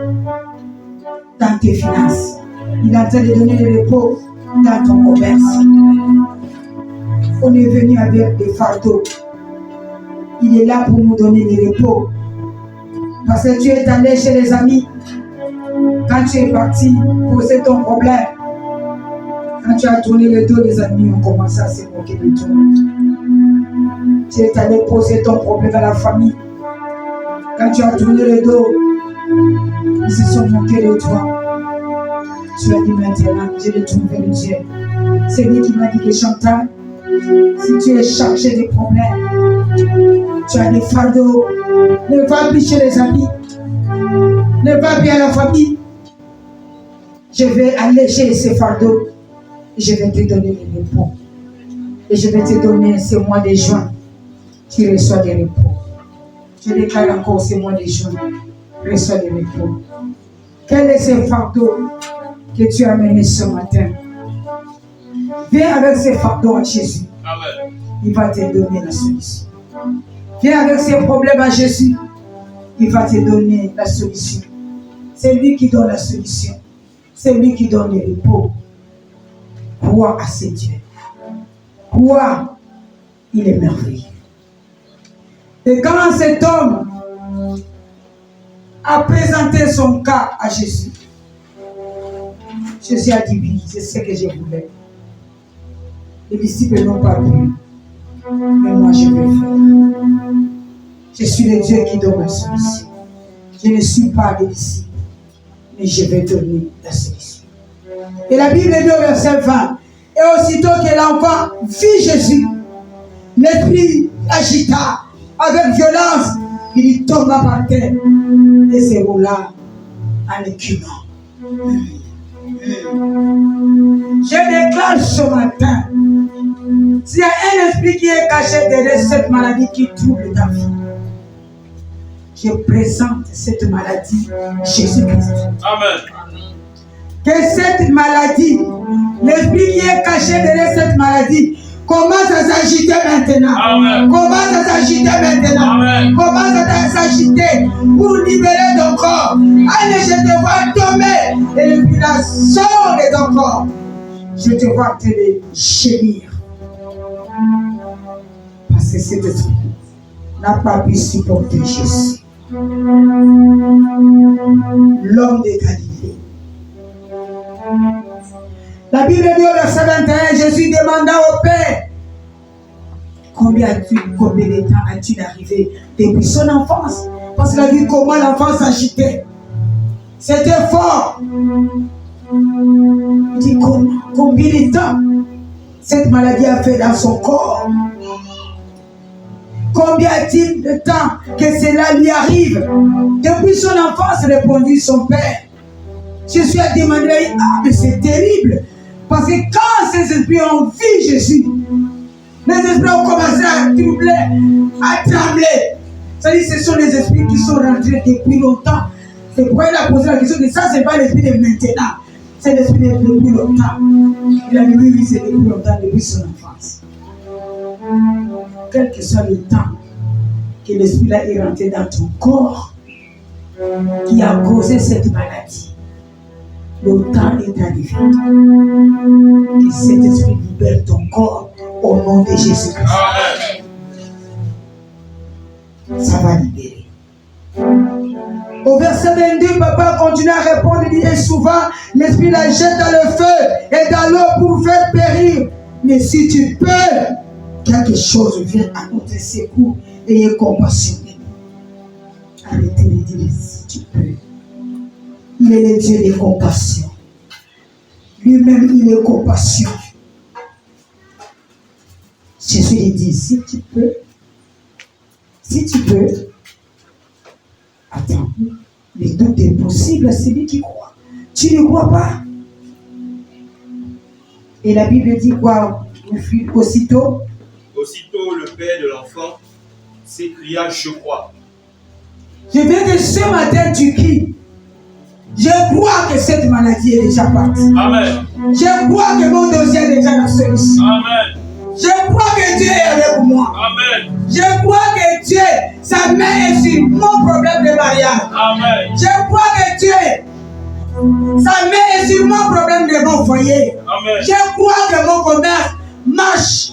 dans tes finances. Il est en train de donner le repos dans ton commerce. On est venu avec des fardeaux. Il est là pour nous donner le repos. Parce que tu es allé chez les amis. Quand tu es parti poser ton problème, quand tu as tourné le dos, les amis ont commencé à se moquer de toi. Tu es allé poser ton problème à la famille. Quand tu as tourné le dos, ils se sont moqués de toi. Tu as dit maintenant, je vais trouver le Dieu. C'est lui qui m'a dit que Chantal, si tu es chargé de problèmes, tu as des fardeaux, ne va plus chez les amis, ne va plus à la famille. Je vais alléger ces fardeaux et je vais te donner des repos. Et je vais te donner ce mois de juin, tu reçois des repos. Je déclare encore ce mois de juin, reçois des repos. Quel est ce fardeau que tu as mené ce matin? Viens avec ces fardeaux à Jésus. Amen. Il va te donner la solution. Viens avec ces problèmes à Jésus. Il va te donner la solution. C'est lui qui donne la solution. C'est lui qui donne le repos. Crois à ce Dieu. Crois, il est merveilleux. Et quand cet homme a présenté son cas à Jésus, Jésus a dit oui, c'est ce que je voulais. Les disciples n'ont pas pu, mais moi je vais faire. Je suis le Dieu qui donne la solution. Je ne suis pas le disciple, mais je vais donner la solution. Et la Bible dit au verset 20, et aussitôt que l'enfant vit Jésus, l'esprit agita avec violence, il tomba par terre et se roula en écumant. Je déclare ce matin, s'il y a un esprit qui est caché derrière cette maladie qui trouble ta vie, je présente cette maladie Jésus-Christ. Amen. Que cette maladie, l'esprit qui est caché derrière cette maladie, commence à s'agiter maintenant. Amen. Commence à s'agiter maintenant. Amen. Commence à s'agiter pour libérer ton corps. Allez, je te vois tomber et le village sort de ton corps. Je te vois te le gémir. Parce que cet esprit n'a pas pu supporter Jésus. L'homme de Galilée. La Bible dit au verset 21, Jésus demanda au Père, combien de temps a-t-il arrivé depuis son enfance? Parce qu'il a vu comment l'enfant s'agitait. C'était fort. Il dit combien de temps cette maladie a fait dans son corps? Combien a-t-il de temps que cela lui arrive? Depuis son enfance, répondit son père. Jésus a demandé, ah mais c'est terrible. Parce que quand ces esprits ont vu Jésus, les esprits ont commencé à troubler, à trembler. C'est-à-dire ce sont les esprits qui sont rentrés depuis longtemps. C'est pourquoi il a posé la question que ça, ce n'est pas l'esprit de maintenant. C'est l'esprit de depuis longtemps. Il a dit oui, c'est depuis longtemps, depuis son enfance. Quel que soit le temps que l'esprit-là est rentré dans ton corps, qui a causé cette maladie, le temps est arrivé. Que cet esprit libère ton corps au nom de Jésus-Christ. Ça va libérer. Au verset 22, papa continue à répondre, il dit, et souvent, l'esprit la jette dans le feu et dans l'eau pour faire périr. Mais si tu peux, quelque chose vient à notre secours, ayez compassion. Arrêtez de dire si tu peux. Il est le Dieu de compassion. Lui-même, il est compassion. Jésus lui dit, si tu peux, attends, mais tout est possible à celui qui croit. Tu ne crois pas? Et la Bible dit quoi? Aussitôt, le père de l'enfant s'écria, je crois. Je viens de ce matin, tu cries. Je crois que cette maladie est déjà partie. Amen. Je crois que mon dossier est déjà dans celui-ci. Amen. Je crois que Dieu est avec moi. Amen. Je crois que Dieu, sa main est sur mon problème de mariage. Amen. Je crois que Dieu, sa main est sur mon problème de mon foyer. Amen. Je crois que mon commerce marche.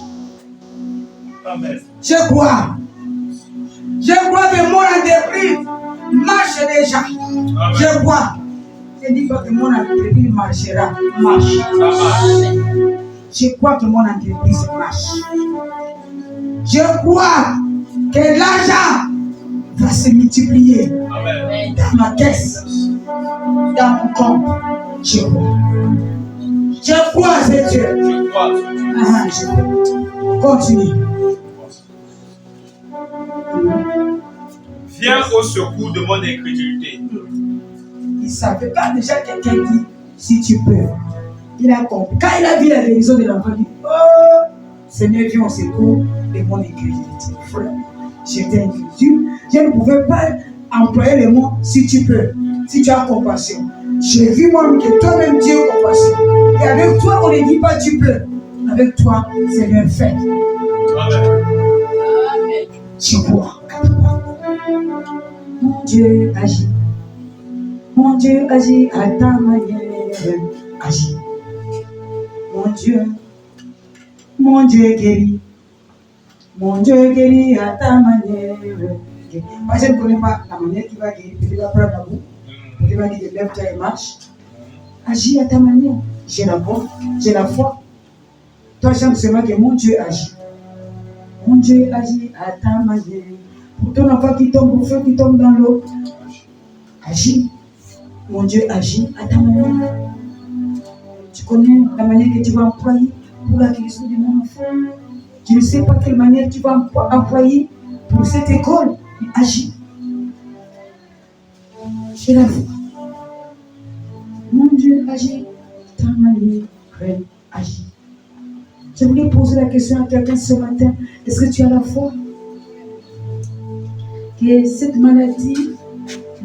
Amen. Je crois. Je crois que mon entreprise marche déjà. Amen. Je crois. Je ne dis pas que mon entreprise marchera. Marche. Je crois que mon entreprise marche. Je crois que l'argent va se multiplier. Amen. Dans ma caisse, dans mon compte. Je crois. Je crois, c'est Dieu. Je crois. Je crois. Continue. Viens au secours de mon incrédulité. Il savait pas déjà quelqu'un dit si tu peux. Il a compris. Quand il a vu la guérison de l'enfant, il dit oh, Seigneur, viens au secours de mon incrédulité. Frère, j'étais incrédule. Je ne pouvais pas employer le mot si tu peux, si tu as compassion. J'ai vu moi-même que toi-même Dieu a compassion. Et avec toi, on ne dit pas tu peux. Avec toi, Seigneur, fais. Amen. Tu crois. Mon Dieu agit. Mon Dieu agit à ta manière. Agit. Mon Dieu guérit. Mon Dieu guérit à ta manière. Moi, je ne connais pas la manière qui va guérir. Peut-être va prendre la boue. Peut-être va dire lève-toi et marche. Agis à ta manière. J'ai la foi. J'ai la foi. Toi, j'aime seulement que mon Dieu agit. Mon Dieu agit à ta manière. Pour ton enfant qui tombe au feu, qui tombe dans l'eau, agis. Mon Dieu agit à ta manière. Tu connais la manière que tu vas employer pour la guérison de mon enfant. Tu ne sais pas quelle manière tu vas employer pour cette école. Mais agis. J'ai la foi. Mon Dieu agit à ta manière. Reine, agis. Je voulais poser la question à quelqu'un ce matin. Est-ce que tu as la foi? Que cette maladie,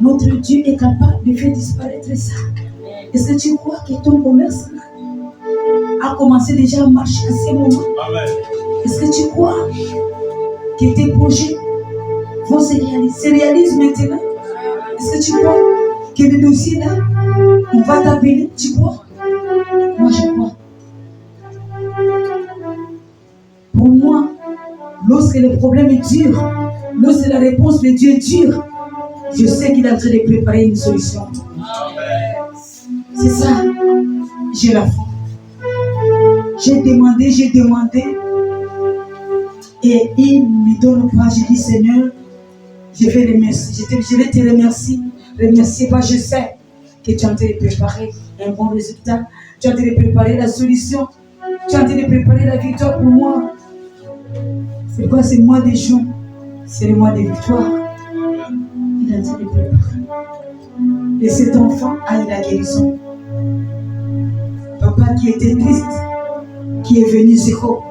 notre Dieu est capable de faire disparaître ça. Est-ce que tu crois que ton commerce a commencé déjà à marcher à ce moment? Amen. Est-ce que tu crois que tes projets vont se réaliser maintenant? Est-ce que tu crois que le dossier là, on va t'appeler? Tu crois? Moi je crois. Pour moi, l'eau lorsque le problème est dur, lorsque la réponse de Dieu est dure, je sais qu'il est en train de préparer une solution. C'est ça. J'ai la foi. J'ai demandé. Et il ne me donne pas. J'ai dit, Seigneur, je vais te remercier. Remercier pas, je sais que tu es en train de préparer un bon résultat. Tu es en train de préparer la solution. Tu es en train de préparer la victoire pour moi. C'est quoi? C'est le mois des jours. C'est le mois des victoires. Il est en train de préparer. Et cet enfant a eu la guérison. Papa qui était triste, qui est venu zéro,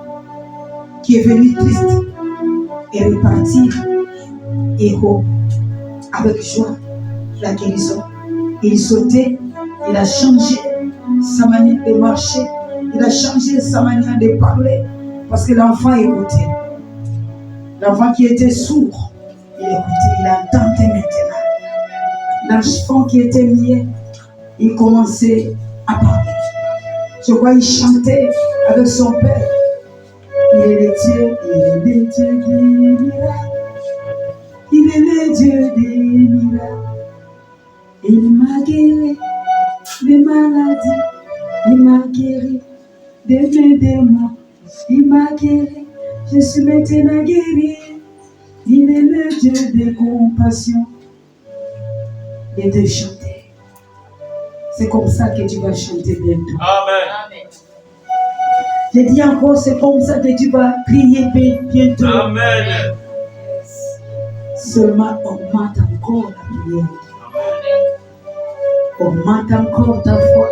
qui est venu triste, et repartir héros, avec joie, la guérison. Il sautait, il a changé sa manière de marcher, il a changé sa manière de parler, parce que l'enfant écoutait. L'enfant qui était sourd, il écoutait, il entendait maintenant. L'enfant qui était muet, il commençait à parler. Je vois, il chantait avec son père. Il est le Dieu des miracles. Il est le Dieu des miracles. Il m'a guéri des maladies. Il m'a guéri de mes démons. Il m'a guéri. Je suis maintenant guéri. Il est le Dieu de compassion. Et de chanter. C'est comme ça que tu vas chanter bientôt. Amen. Je dis encore, c'est comme ça que tu vas prier bientôt. Amen. Seulement augmente encore la prière. Augmente encore ta foi.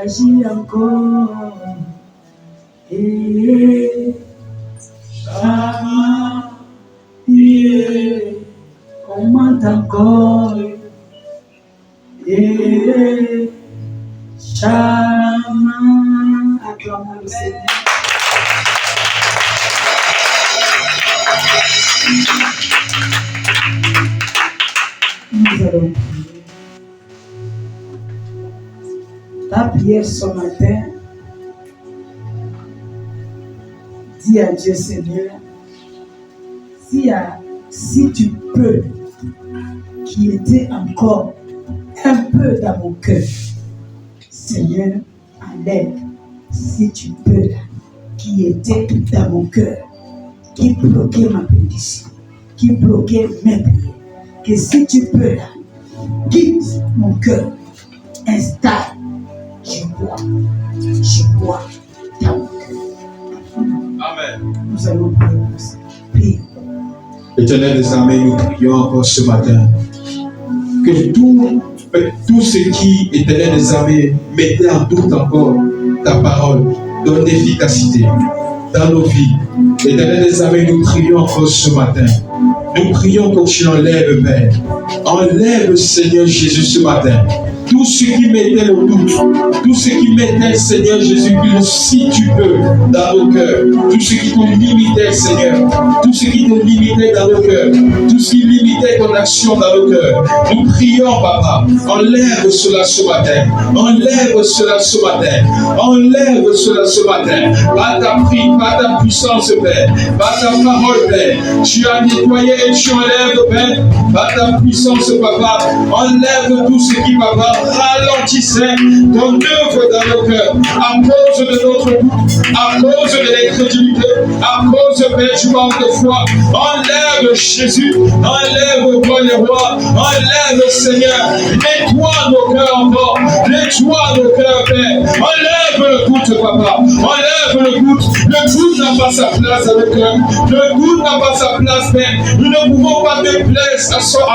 Agis encore. Augmente encore. Chama. Acclamons le Seigneur. Nous allons prier. Ta prière ce matin, dis à Dieu, Seigneur, si tu peux, qui était encore un peu dans mon cœur, Seigneur, enlève, si tu peux, qui était dans mon cœur, qui bloquait ma bénédiction, qui bloquait mes prières, que si tu peux, quitte mon cœur, installe, je bois dans mon cœur. Amen. Nous allons prier pour ça. Priez. Éternel des armées, nous prions encore ce matin que tout ce qui, Éternel des armées, mettait en doute encore ta parole, donne efficacité dans nos vies. Éternel des armées, nous prions encore ce matin. Nous prions que tu enlèves, Père. Enlève, Seigneur Jésus, ce matin. Tout ce qui mettait le doute, tout ce qui mettait, Seigneur Jésus-Christ, si tu peux, dans nos cœurs, tout ce qui te limitait, Seigneur, tout ce qui te limitait dans nos cœurs, tout ce qui limitait ton action dans nos cœurs, nous prions, Papa, enlève cela ce matin, enlève cela ce matin, enlève cela ce matin, par ta puissance, Père, par ta parole, Père, tu as nettoyé et tu enlèves, Père, par ta puissance, Papa, enlève tout ce qui, Papa, ralentissait ton œuvre dans nos cœurs à cause de notre doute, à cause de l'incrédulité, à cause de du manque de foi. Enlève Jésus, enlève toi le roi, enlève Seigneur, nettoie nos cœurs encore, nettoie nos cœurs, Père, enlève le doute, Papa, enlève le doute n'a pas sa place dans le cœur, le doute n'a pas sa place, Père, nous ne pouvons pas te plaire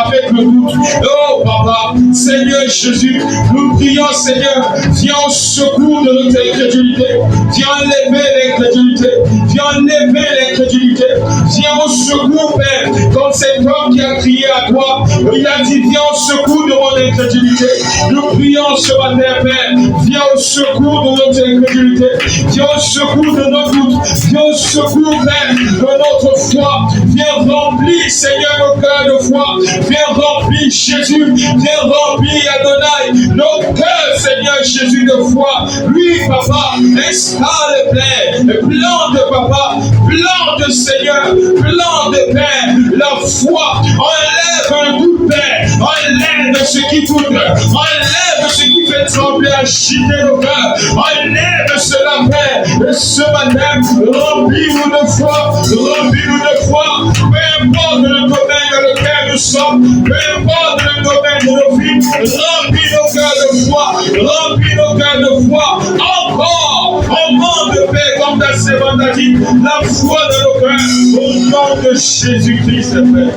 avec le doute. Oh Papa, Seigneur Jésus, nous prions, Seigneur, viens au secours de notre incrédulité, viens enlever l'incrédulité, viens enlever l'incrédulité, viens au secours, Père, comme cet homme qui qui a crié à toi. Il a dit, viens au secours de mon incrédulité. Nous prions ce matin, Père. Viens au secours de notre incrédulité. Viens au secours de nos doutes. Viens au secours, Père, de notre foi. Viens remplir, Seigneur, nos cœurs de foi. Viens remplir, Jésus. Viens remplir, Adonai, nos cœurs, Seigneur Jésus, de foi. Oui, Papa, installe, Père, plante, Papa, plante, Seigneur, plante, Père, la foi. Enlève un doute, Père. Enlève ce qui doute. Enlève ce qui fait trembler, agiter nos cœurs. Enlève cela, Père. Et ce matin, remplis-nous de foi. Remplis-nous de foi. Peu importe le domaine dans lequel nous sommes. Peu importe le domaine de nos vies. Remplis nos cœurs de foi. Remplis nos cœurs de foi. Encore, on manque de paix, comme ta servante a dit, la foi de nos cœurs. Au nom de Jésus-Christ, Père.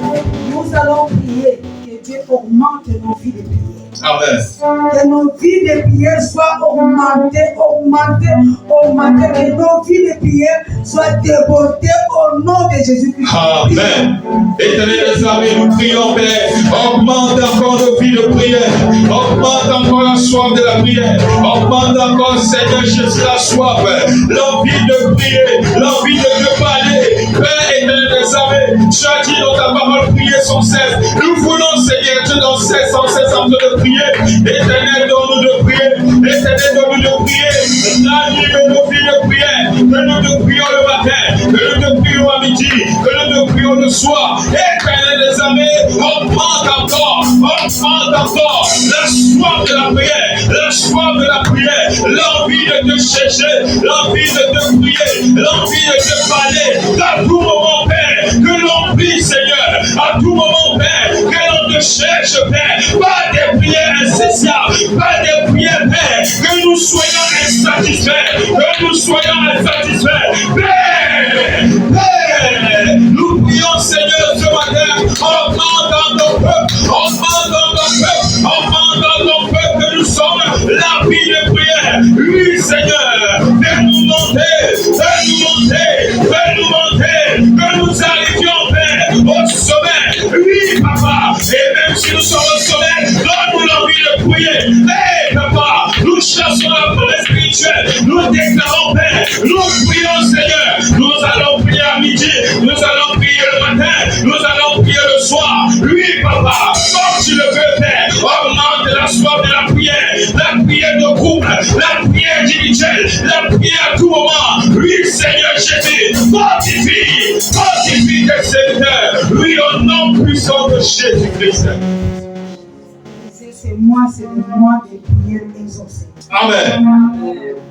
Nous allons prier que Dieu augmente nos vies de prière. Amen. Que nos vies de prière soient augmentées, que nos vies de prière soient débordées au nom de Jésus-Christ. Amen. Éternel des armées, nous prions, Père. Augmente encore nos vies de prière. Augmente encore la soif de la prière. Augmente encore, Seigneur Jésus, la soif. L'envie de prier, l'envie de te parler. Père éternel des armées, tu as dit dans ta parole, prier sans cesse. Nous voulons, Seigneur Dieu, sans cesse en train de prier. Éternel, donne-nous de prier. Éternel, donne-nous de prier. Ranime nos vies de prière. Que nous te prions le matin. Que nous te prions à midi. Que nous te prions le soir. Éternel des armées, augmente encore la soif de la prière. La soif de la prière. L'envie de te chercher. L'envie de te prier. L'envie de te parler. À tout moment, Père. Que l'on prie, Seigneur. À tout moment, Père. Que l'on te cherche, Père. Pas des prières incessables, pas des prières, Père, que nous soyons insatisfaits, Père, nous prions, Seigneur, ce matin, augmente ton peuple, que nous sommes la vie de prière, oui, Seigneur, fais-nous monter, que nous arrivions, Père, au sommet, oui, Papa, et même si nous sommes au sommet, donne-nous l'envie de prier. Hey, Papa, nous cherchons la forêt spirituelle. Nous déclarons, Père, nous prions, Seigneur. Nous allons prier à midi, nous allons prier le matin, nous allons prier le soir. Oui, Papa, comme tu le veux, Père, augmente la soif de la prière de couple, la prière individuelle, la prière à tout moment. Oui, Seigneur Jésus, fortifie tes serviteurs. Oui, au nom puissant de Jésus-Christ. C'est le mois de prière exaucée. Amen.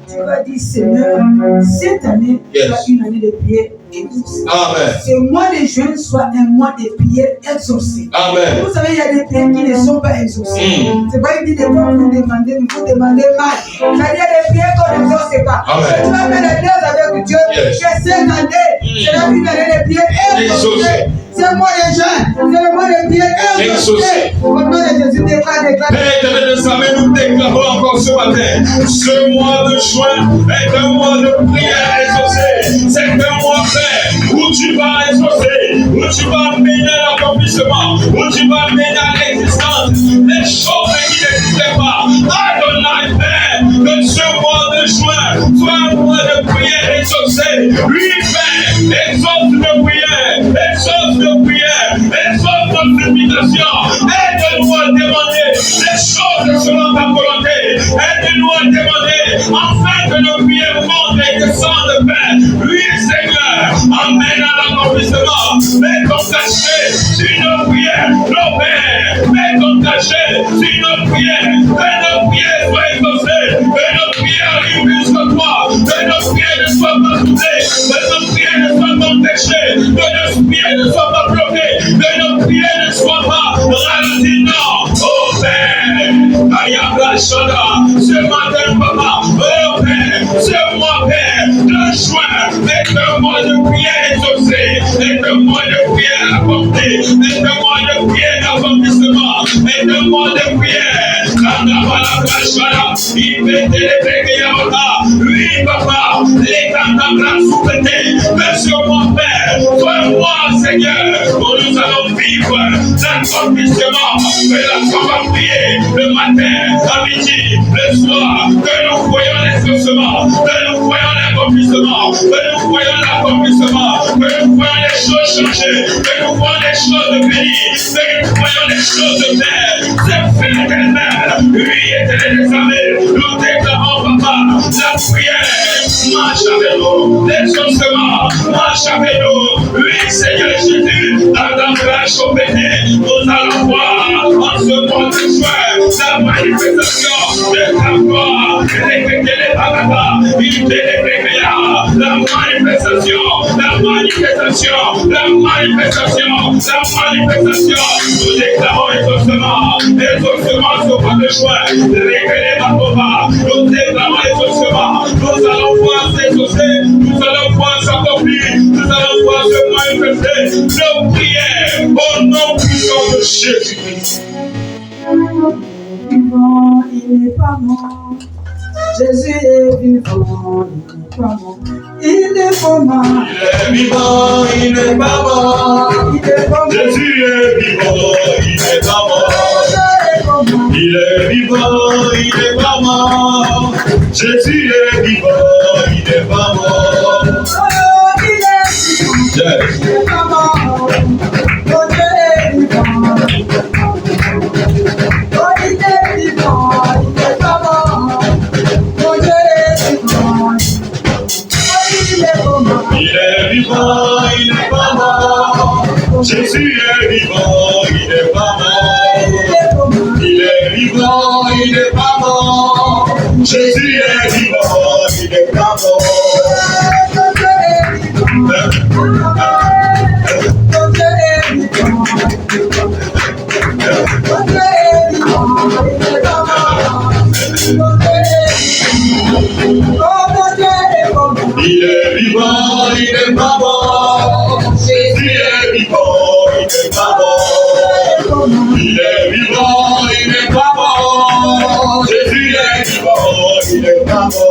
Tu vas dire, Seigneur, cette année soit une année de prière exaucée. Amen. Ce mois de juin soit un mois de prière exaucée. Amen. Vous savez, il y a des prières qui ne sont pas exaucées. C'est pas une idée de quoi vous demandez, mais vous demandez mal. C'est-à-dire des prières qu'on n'exauce pas. Tu vas faire la grâce avec Dieu. Que cette année sera une année de prière exaucée. C'est le mois de juin, c'est le mois de prière exaucée. Au nom de Jésus, déclare. Père éternel des armées, nous déclarons encore ce matin. Ce mois de juin est un mois de prière exaucée. C'est un mois, Père, où tu vas exaucer, où tu vas mener l'accomplissement, où tu vas mener à l'existence des choses qui n'existaient pas. Adonai, Père, que ce mois de juin soit un mois de prière exaucée. Oui, Père, exauce nos prières, exauce nos prières, exauce nos supplications. Aide-nous à demander les choses selon ta volonté. Aide-nous à demander afin que nos prières montent et descendent, Père. Oui, Seigneur, amène à l'accomplissement. Mets ton cachet sur nos prières, nos pères. Mets ton cachet sur nos prières. Que nos prières soient exaucées. Que nos prières arrivent jusqu'à toi. Que nos prières ne soient pas soudées. Que nos prières ne soient pas empêchées. Que nos prières ne soient pas bloquées. Que nos prières ne soient pas ralenties. Non. Oh Père, Ayabla Shada, ce matin, Papa, oh Père, ce mois, Père, de juin, est un mois de prière exaucée, est un mois de prière apportée, est un mois de prière d'accomplissement, est un mois de prière. Oui, Papa, les cantabras sous-pétés, mais sur mon Père, toi et moi, Seigneur, où nous allons vivre l'accomplissement. Que l'enfant va prier le matin, à midi, le soir. Que nous voyons l'exaucement, que nous voyons l'accomplissement, que nous voyons l'accomplissement, que nous voyons les choses changer, que nous voyons les choses bénies, que nous voyons les choses belles. C'est fait qu'elle-même, lui était les armées. Nous déclarons, papa, la prière marche avec nous, l'exaucement marche avec nous. Oui, Seigneur Jésus, dans la grâce au béni, nous allons voir en ce mois de juin la manifestation de ta gloire. Les bagadas, il la manifestation, la manifestation, la manifestation, la manifestation. Nous déclarons exaucement sur votre choix. Révélez ma papa. Nous déclarons exaucement. Nous allons voir s'exaucer, nous allons voir s'accomplir, nous allons voir se manifester. Nos prières au nom puissant de Jésus-Christ. Vivant, il n'est pas mort. Jésus est vivant, il n'est pas mort. Il est pas mort. Il est vivant, il n'est pas mort. Jésus est vivant, il n'est pas mort. Il est vivant, il n'est pas mort. Jésus est vivant, il n'est pas mort. Il est pas mort. Jésus est vivant, il n'est pas mort. Il est vivant, il n'est pas mort. Jésus est vivant, il n'est pas mort. Il est vivant, il n'est pas mort. Jésus est vivant, il n'est pas mort.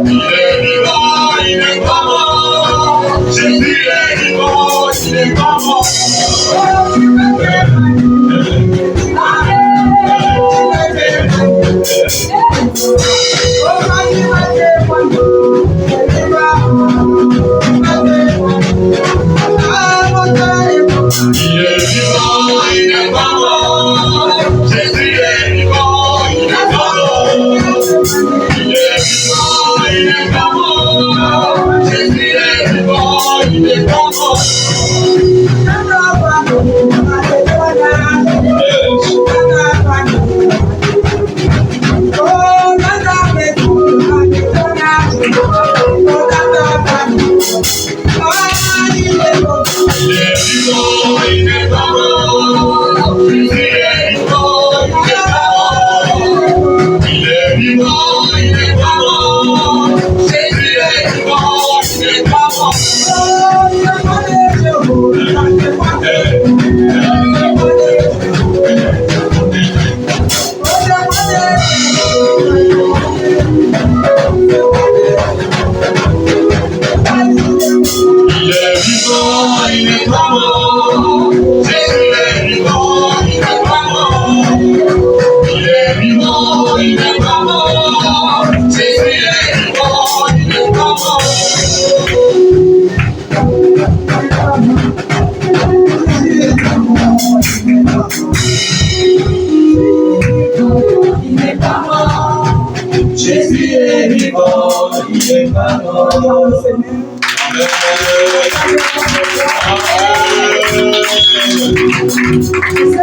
Il est vivant, il n'est pas mort. Jésus est vivant, il n'est pas mort.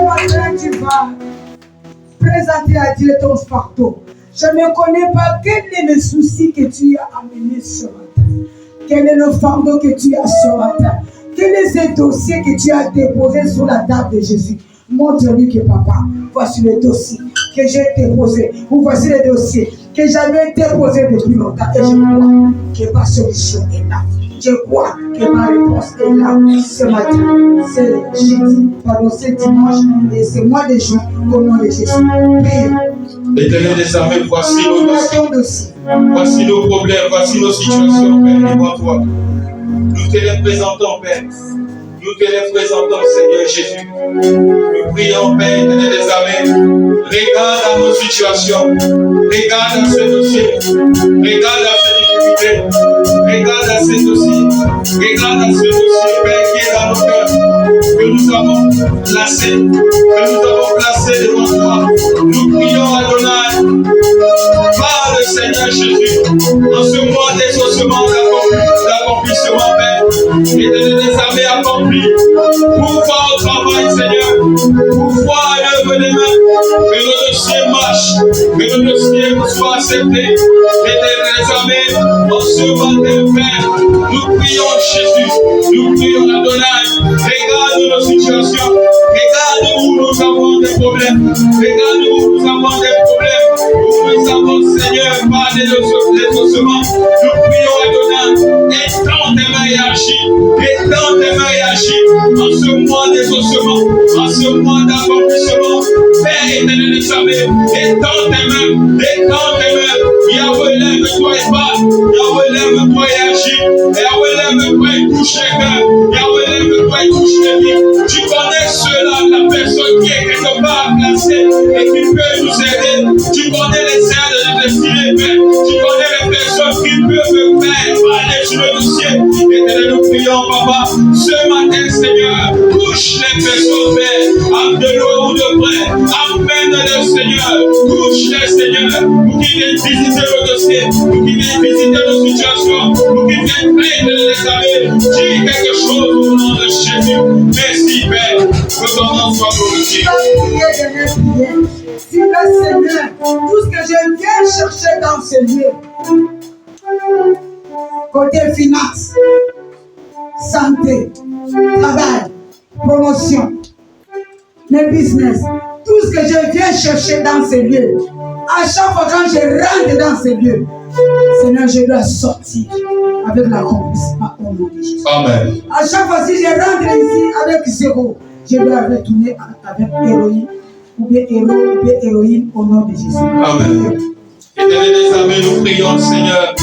matin, tu vas présenter à Dieu ton fardeau. Je ne connais pas quel est le souci que tu as amené ce matin. Quel est le fardeau que tu as ce matin? Quel est ce dossier que tu as déposé sur la table de Jésus? Montre-lui que papa, voici le dossier que j'ai déposé. Ou voici le dossier que j'avais déposé depuis longtemps. Et je crois que ma solution est là. Je crois que ma réponse est là. Ce matin, c'est jeudi, pardon, c'est dimanche, et c'est mois de juin, au nom de Jésus. Prions. Éternel des armées, voici nos dossiers. Voici nos problèmes, voici nos situations, Père, devant toi. Nous te les présentons, Père. Nous te les présentons, Seigneur Jésus. Nous prions, Père, éternel des armées. Regarde à nos situations. Regarde à ce dossier. Regarde à ces difficultés. Regarde à ces dossiers. Regarde à ce dossier, Père, qui est dans nos cœurs. Que nous avons placé. Que nous avons placé devant toi. Nous prions, Adonai. Parle, Seigneur Jésus. En ce mois d'exaucement, d'accomplissement, Père. Éternel des armées accompli. Pour voir au travail, Seigneur. Pour voir l'œuvre des mains. Que nos dossiers marchent. Que nos dossiers soient acceptés. Éternel des armées, en ce matin, Père. Nous prions Jésus. Nous prions Adonai. Regarde nos situations. Regarde où nous avons des problèmes. Regarde où nous avons des problèmes. Où nous avons, Seigneur, pas les ossements. Nous prions Adonai. Étends tes mains et agis. Étends tes mains et agis. En ce mois des ossements. En ce mois d'accomplissement. Père éternel des armées. Étends tes mains. Étends tes mains. Yahweh, lève-toi et parle. Yahweh, lève-toi et agis. Yahweh, lève-toi et touche les cœurs. Yahweh, lève-toi et touche les vies. Tu connais cela, la personne qui est quelque part placée et qui peut nous aider. Tu connais les aides de destinée, Père. Tu connais les personnes qui peuvent faire aller sur le dossier. Et nous prions, Papa, ce matin, Seigneur, touche les personnes, Père, de loin ou de près. Amène-les, Seigneur. Touche-les, Seigneur, pour qu'ils viennent visiter le dossier, pour qu'ils viennent visiter nos situations, pour qu'ils viennent prendre les amis. Dis quelque chose au nom de Jésus. Merci, Père. Que ton nom soit glorifié. Si le Seigneur, tout ce que je viens chercher dans ce lieu, côté finance, santé, travail, promotion, mes business, tout ce que je viens chercher dans ces lieux, à chaque fois quand je rentre dans ces lieux, Seigneur, je dois sortir avec l'accomplissement au nom de Jésus. Amen. À chaque fois, si je rentre ici avec zéro, je dois retourner avec héroïne, ou bien héros, ou bien héroïne au nom de Jésus. Amen. Éternel des armées, nous prions, Seigneur.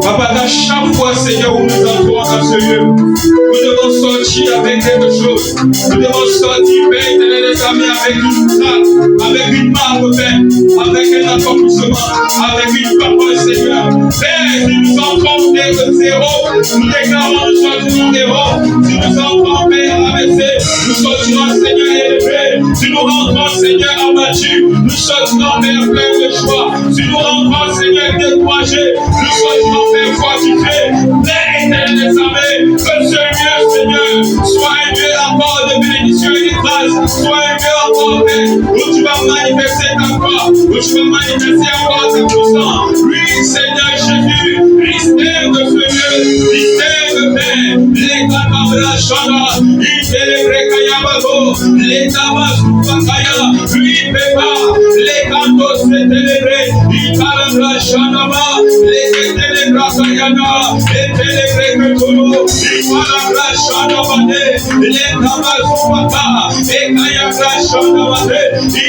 Papa, à chaque fois, Seigneur, où nous entrons dans ce lieu, nous devons sortir avec quelque chose. Nous devons sortir, Père, éternel des armées, avec une trace, avec une marque, Père, avec un accomplissement, avec une parole, Seigneur. Père, si nous entrons dès le zéro, nous déclarons, nous sortirons héros. Si nous entrons, Père, abaissé, nous sortirons, Seigneur, élevé. Si nous rentrons, Seigneur, abattu, nous sortirons, Père, plein de joie. Si nous rentrons, Seigneur, découragé, nous sortirons, Père, fortifié. Père éternel des armées, que ce lieu, Seigneur, soit un lieu encore de bénédiction et de grâce, soit un lieu encore, Père, où tu vas manifester ta gloire, où tu vas manifester encore ta puissance. Oui, Seigneur Jésus, mystère de ce lieu, mystère de Père, les Kababla Shana, les Brekayababo, les Tabasukakaya, lui, Pépà, les Kantos, les Télébrés, les Kababla Shanaba, les Télébrés Kayana, les Télébrés Kutulu, les Kababla Shanabade, les Tabasukaka, les Kayabla Shanabade, les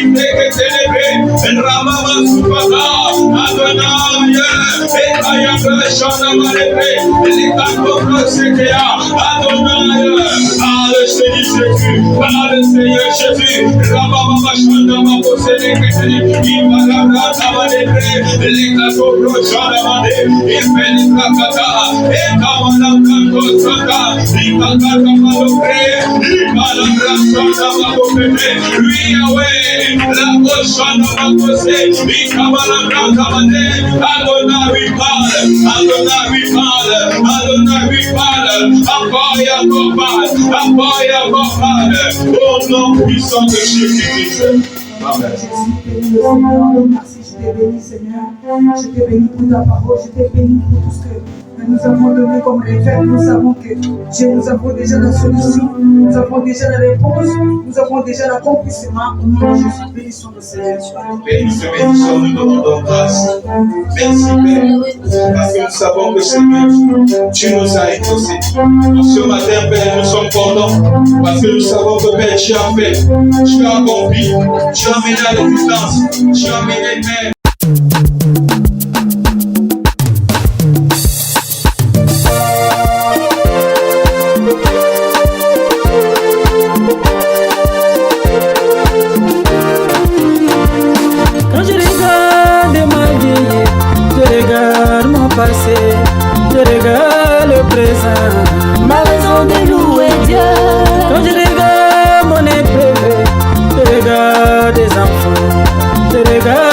Télébrés, les Ramabasukaka, Adonai, les Kayabla Shanabade, les Kantos, Adonai, parle Seigneur Jésus, parle Seigneur Jésus, Rababa Shandama Posele Ketele, Ibarabra Tabadebre, les Katobro Shandamade, Ifeli Kakata, Ekamanam Kanto Santa, Ikakata Malobre, Ibalabra Shandama Kopete, lui Yahweh, la Shandama Kose, Ikabalabra Tabade, Adonai, we parle, Au nom puissant de Jésus-Christ. Amen. Merci, je t'ai béni, Seigneur. Je t'ai béni pour ta parole, je t'ai béni pour tout ce que nous avons donné comme référence. Nous savons que Dieu, nous avons déjà la solution, nous avons déjà la réponse, nous avons déjà l'accomplissement. Au nom de Jésus, bénissons le Seigneur. Bénissons, nous demandons grâce. Merci, Père, parce que nous savons que Seigneur, tu nous as exaucés. Ce matin, Père, nous sommes contents parce que nous savons que Père, tu as fait, tu as accompli, tu as amené à l'existence, tu as amené, Père. Quand je regarde ma vie, je regarde mon passé, je regarde le présent, ma raison de louer Dieu. Quand je regarde mon épreuve, je regarde des enfants, je regarde